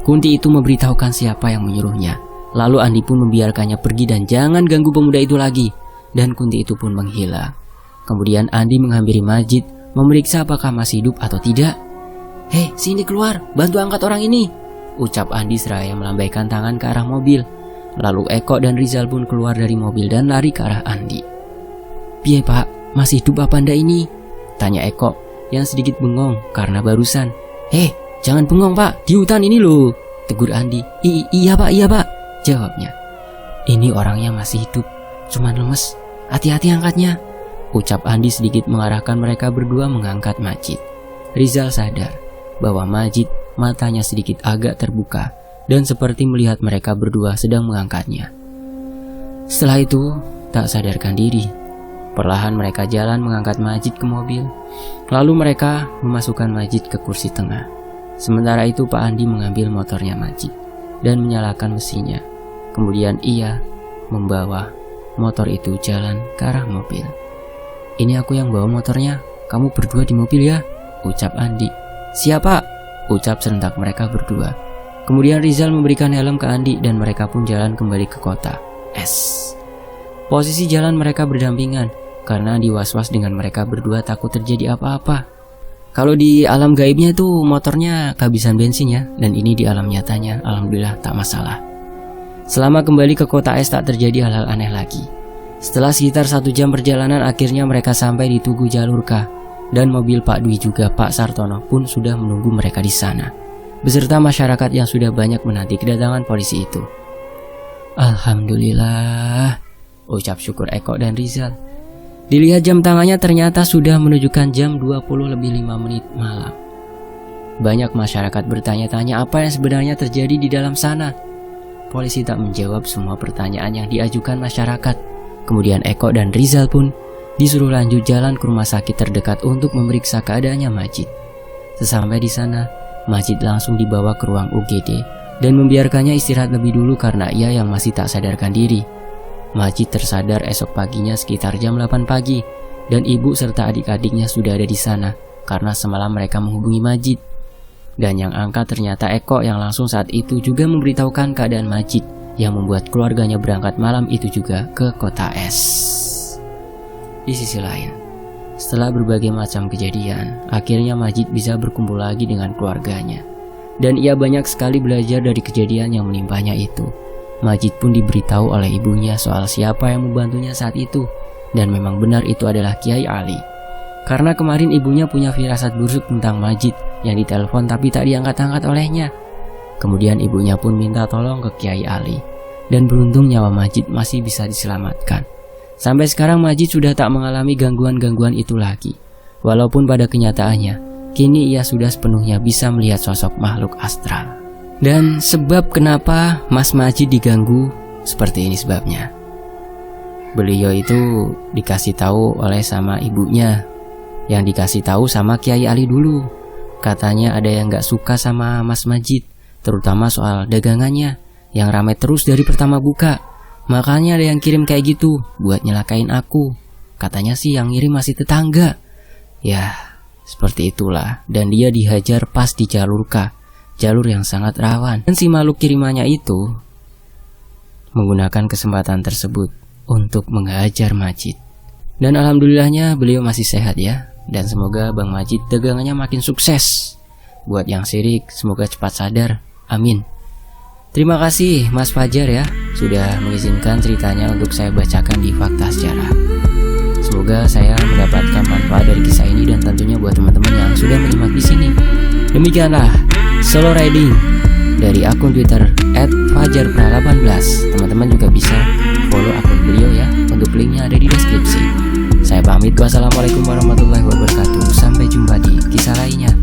Kunti itu memberitahukan siapa yang menyuruhnya. Lalu Andi pun membiarkannya pergi dan jangan ganggu pemuda itu lagi. Dan Kunti itu pun menghilang. Kemudian Andi menghampiri Majid, memeriksa apakah masih hidup atau tidak. Hei, sini keluar, bantu angkat orang ini, ucap Andi seraya melambaikan tangan ke arah mobil. Lalu Eko dan Rizal pun keluar dari mobil dan lari ke arah Andi. Piye pak, masih hidup apa anda ini? Tanya Eko yang sedikit bengong karena barusan. Jangan bengong pak, di hutan ini loh, tegur Andi. Iya pak, jawabnya. Ini orangnya masih hidup, cuman lemes, hati-hati angkatnya, ucap Andi sedikit mengarahkan mereka berdua mengangkat Majid. Rizal sadar bahwa Majid matanya sedikit agak terbuka dan seperti melihat mereka berdua sedang mengangkatnya. Setelah itu tak sadarkan diri. Perlahan mereka jalan mengangkat Majid ke mobil. Lalu mereka memasukkan Majid ke kursi tengah. Sementara itu Pak Andi mengambil motornya Majid dan menyalakan mesinnya. Kemudian ia membawa motor itu jalan ke arah mobil. "Ini aku yang bawa motornya, kamu berdua di mobil ya," ucap Andi. "Siapa?" ucap serentak mereka berdua. Kemudian Rizal memberikan helm ke Andi dan mereka pun jalan kembali ke kota S. Posisi jalan mereka berdampingan karena Andi was-was dengan mereka berdua takut terjadi apa-apa. Kalau di alam gaibnya itu motornya kehabisan bensin ya, dan ini di alam nyatanya alhamdulillah tak masalah. Selama kembali ke kota S tak terjadi hal-hal aneh lagi. Setelah sekitar 1 jam perjalanan akhirnya mereka sampai di Tugu Jalur K, dan mobil Pak Dwi juga Pak Sartono pun sudah menunggu mereka di sana, beserta masyarakat yang sudah banyak menanti kedatangan polisi itu. "Alhamdulillah," ucap syukur Eko dan Rizal. Dilihat jam tangannya ternyata sudah menunjukkan jam 20:05 malam. Banyak masyarakat bertanya-tanya apa yang sebenarnya terjadi di dalam sana. Polisi tak menjawab semua pertanyaan yang diajukan masyarakat. Kemudian Eko dan Rizal pun disuruh lanjut jalan ke rumah sakit terdekat untuk memeriksa keadaannya Majid. Sesampai di sana, Majid langsung dibawa ke ruang UGD dan membiarkannya istirahat lebih dulu karena ia yang masih tak sadarkan diri. Majid tersadar esok paginya sekitar jam 8 pagi dan ibu serta adik-adiknya sudah ada di sana karena semalam mereka menghubungi Majid. Dan yang angkat ternyata Eko yang langsung saat itu juga memberitahukan keadaan Majid yang membuat keluarganya berangkat malam itu juga ke kota S. Di sisi lain, setelah berbagai macam kejadian, akhirnya Majid bisa berkumpul lagi dengan keluarganya. Dan ia banyak sekali belajar dari kejadian yang menimpanya itu. Majid pun diberitahu oleh ibunya soal siapa yang membantunya saat itu. Dan memang benar itu adalah Kiai Ali. Karena kemarin ibunya punya firasat buruk tentang Majid yang ditelepon tapi tak diangkat-angkat olehnya. Kemudian ibunya pun minta tolong ke Kiai Ali. Dan beruntung nyawa Majid masih bisa diselamatkan. Sampai sekarang Majid sudah tak mengalami gangguan-gangguan itu lagi. Walaupun pada kenyataannya, kini ia sudah sepenuhnya bisa melihat sosok makhluk astral. Dan sebab kenapa Mas Majid diganggu seperti ini sebabnya. Beliau itu dikasih tahu oleh sama ibunya, yang dikasih tahu sama Kiai Ali dulu. Katanya ada yang gak suka sama Mas Majid, terutama soal dagangannya yang ramai terus dari pertama buka. Makanya ada yang kirim kayak gitu buat nyelakain aku. Katanya sih yang ngirim masih tetangga. Ya, seperti itulah. Dan dia dihajar pas di jalur K, jalur yang sangat rawan. Dan si makhluk kirimannya itu menggunakan kesempatan tersebut untuk menghajar Majid. Dan alhamdulillahnya beliau masih sehat ya. Dan semoga Bang Majid dagangannya makin sukses. Buat yang sirik semoga cepat sadar. Amin. Terima kasih Mas Fajar ya, sudah mengizinkan ceritanya untuk saya bacakan di Fakta Sejarah. Semoga saya mendapatkan manfaat dari kisah ini dan tentunya buat teman-teman yang sudah menyimak di sini. Demikianlah solo riding dari akun Twitter @fajarpra18. Teman-teman juga bisa follow akun beliau ya, untuk linknya ada di deskripsi. Saya pamit, wassalamualaikum warahmatullahi wabarakatuh. Sampai jumpa di kisah lainnya.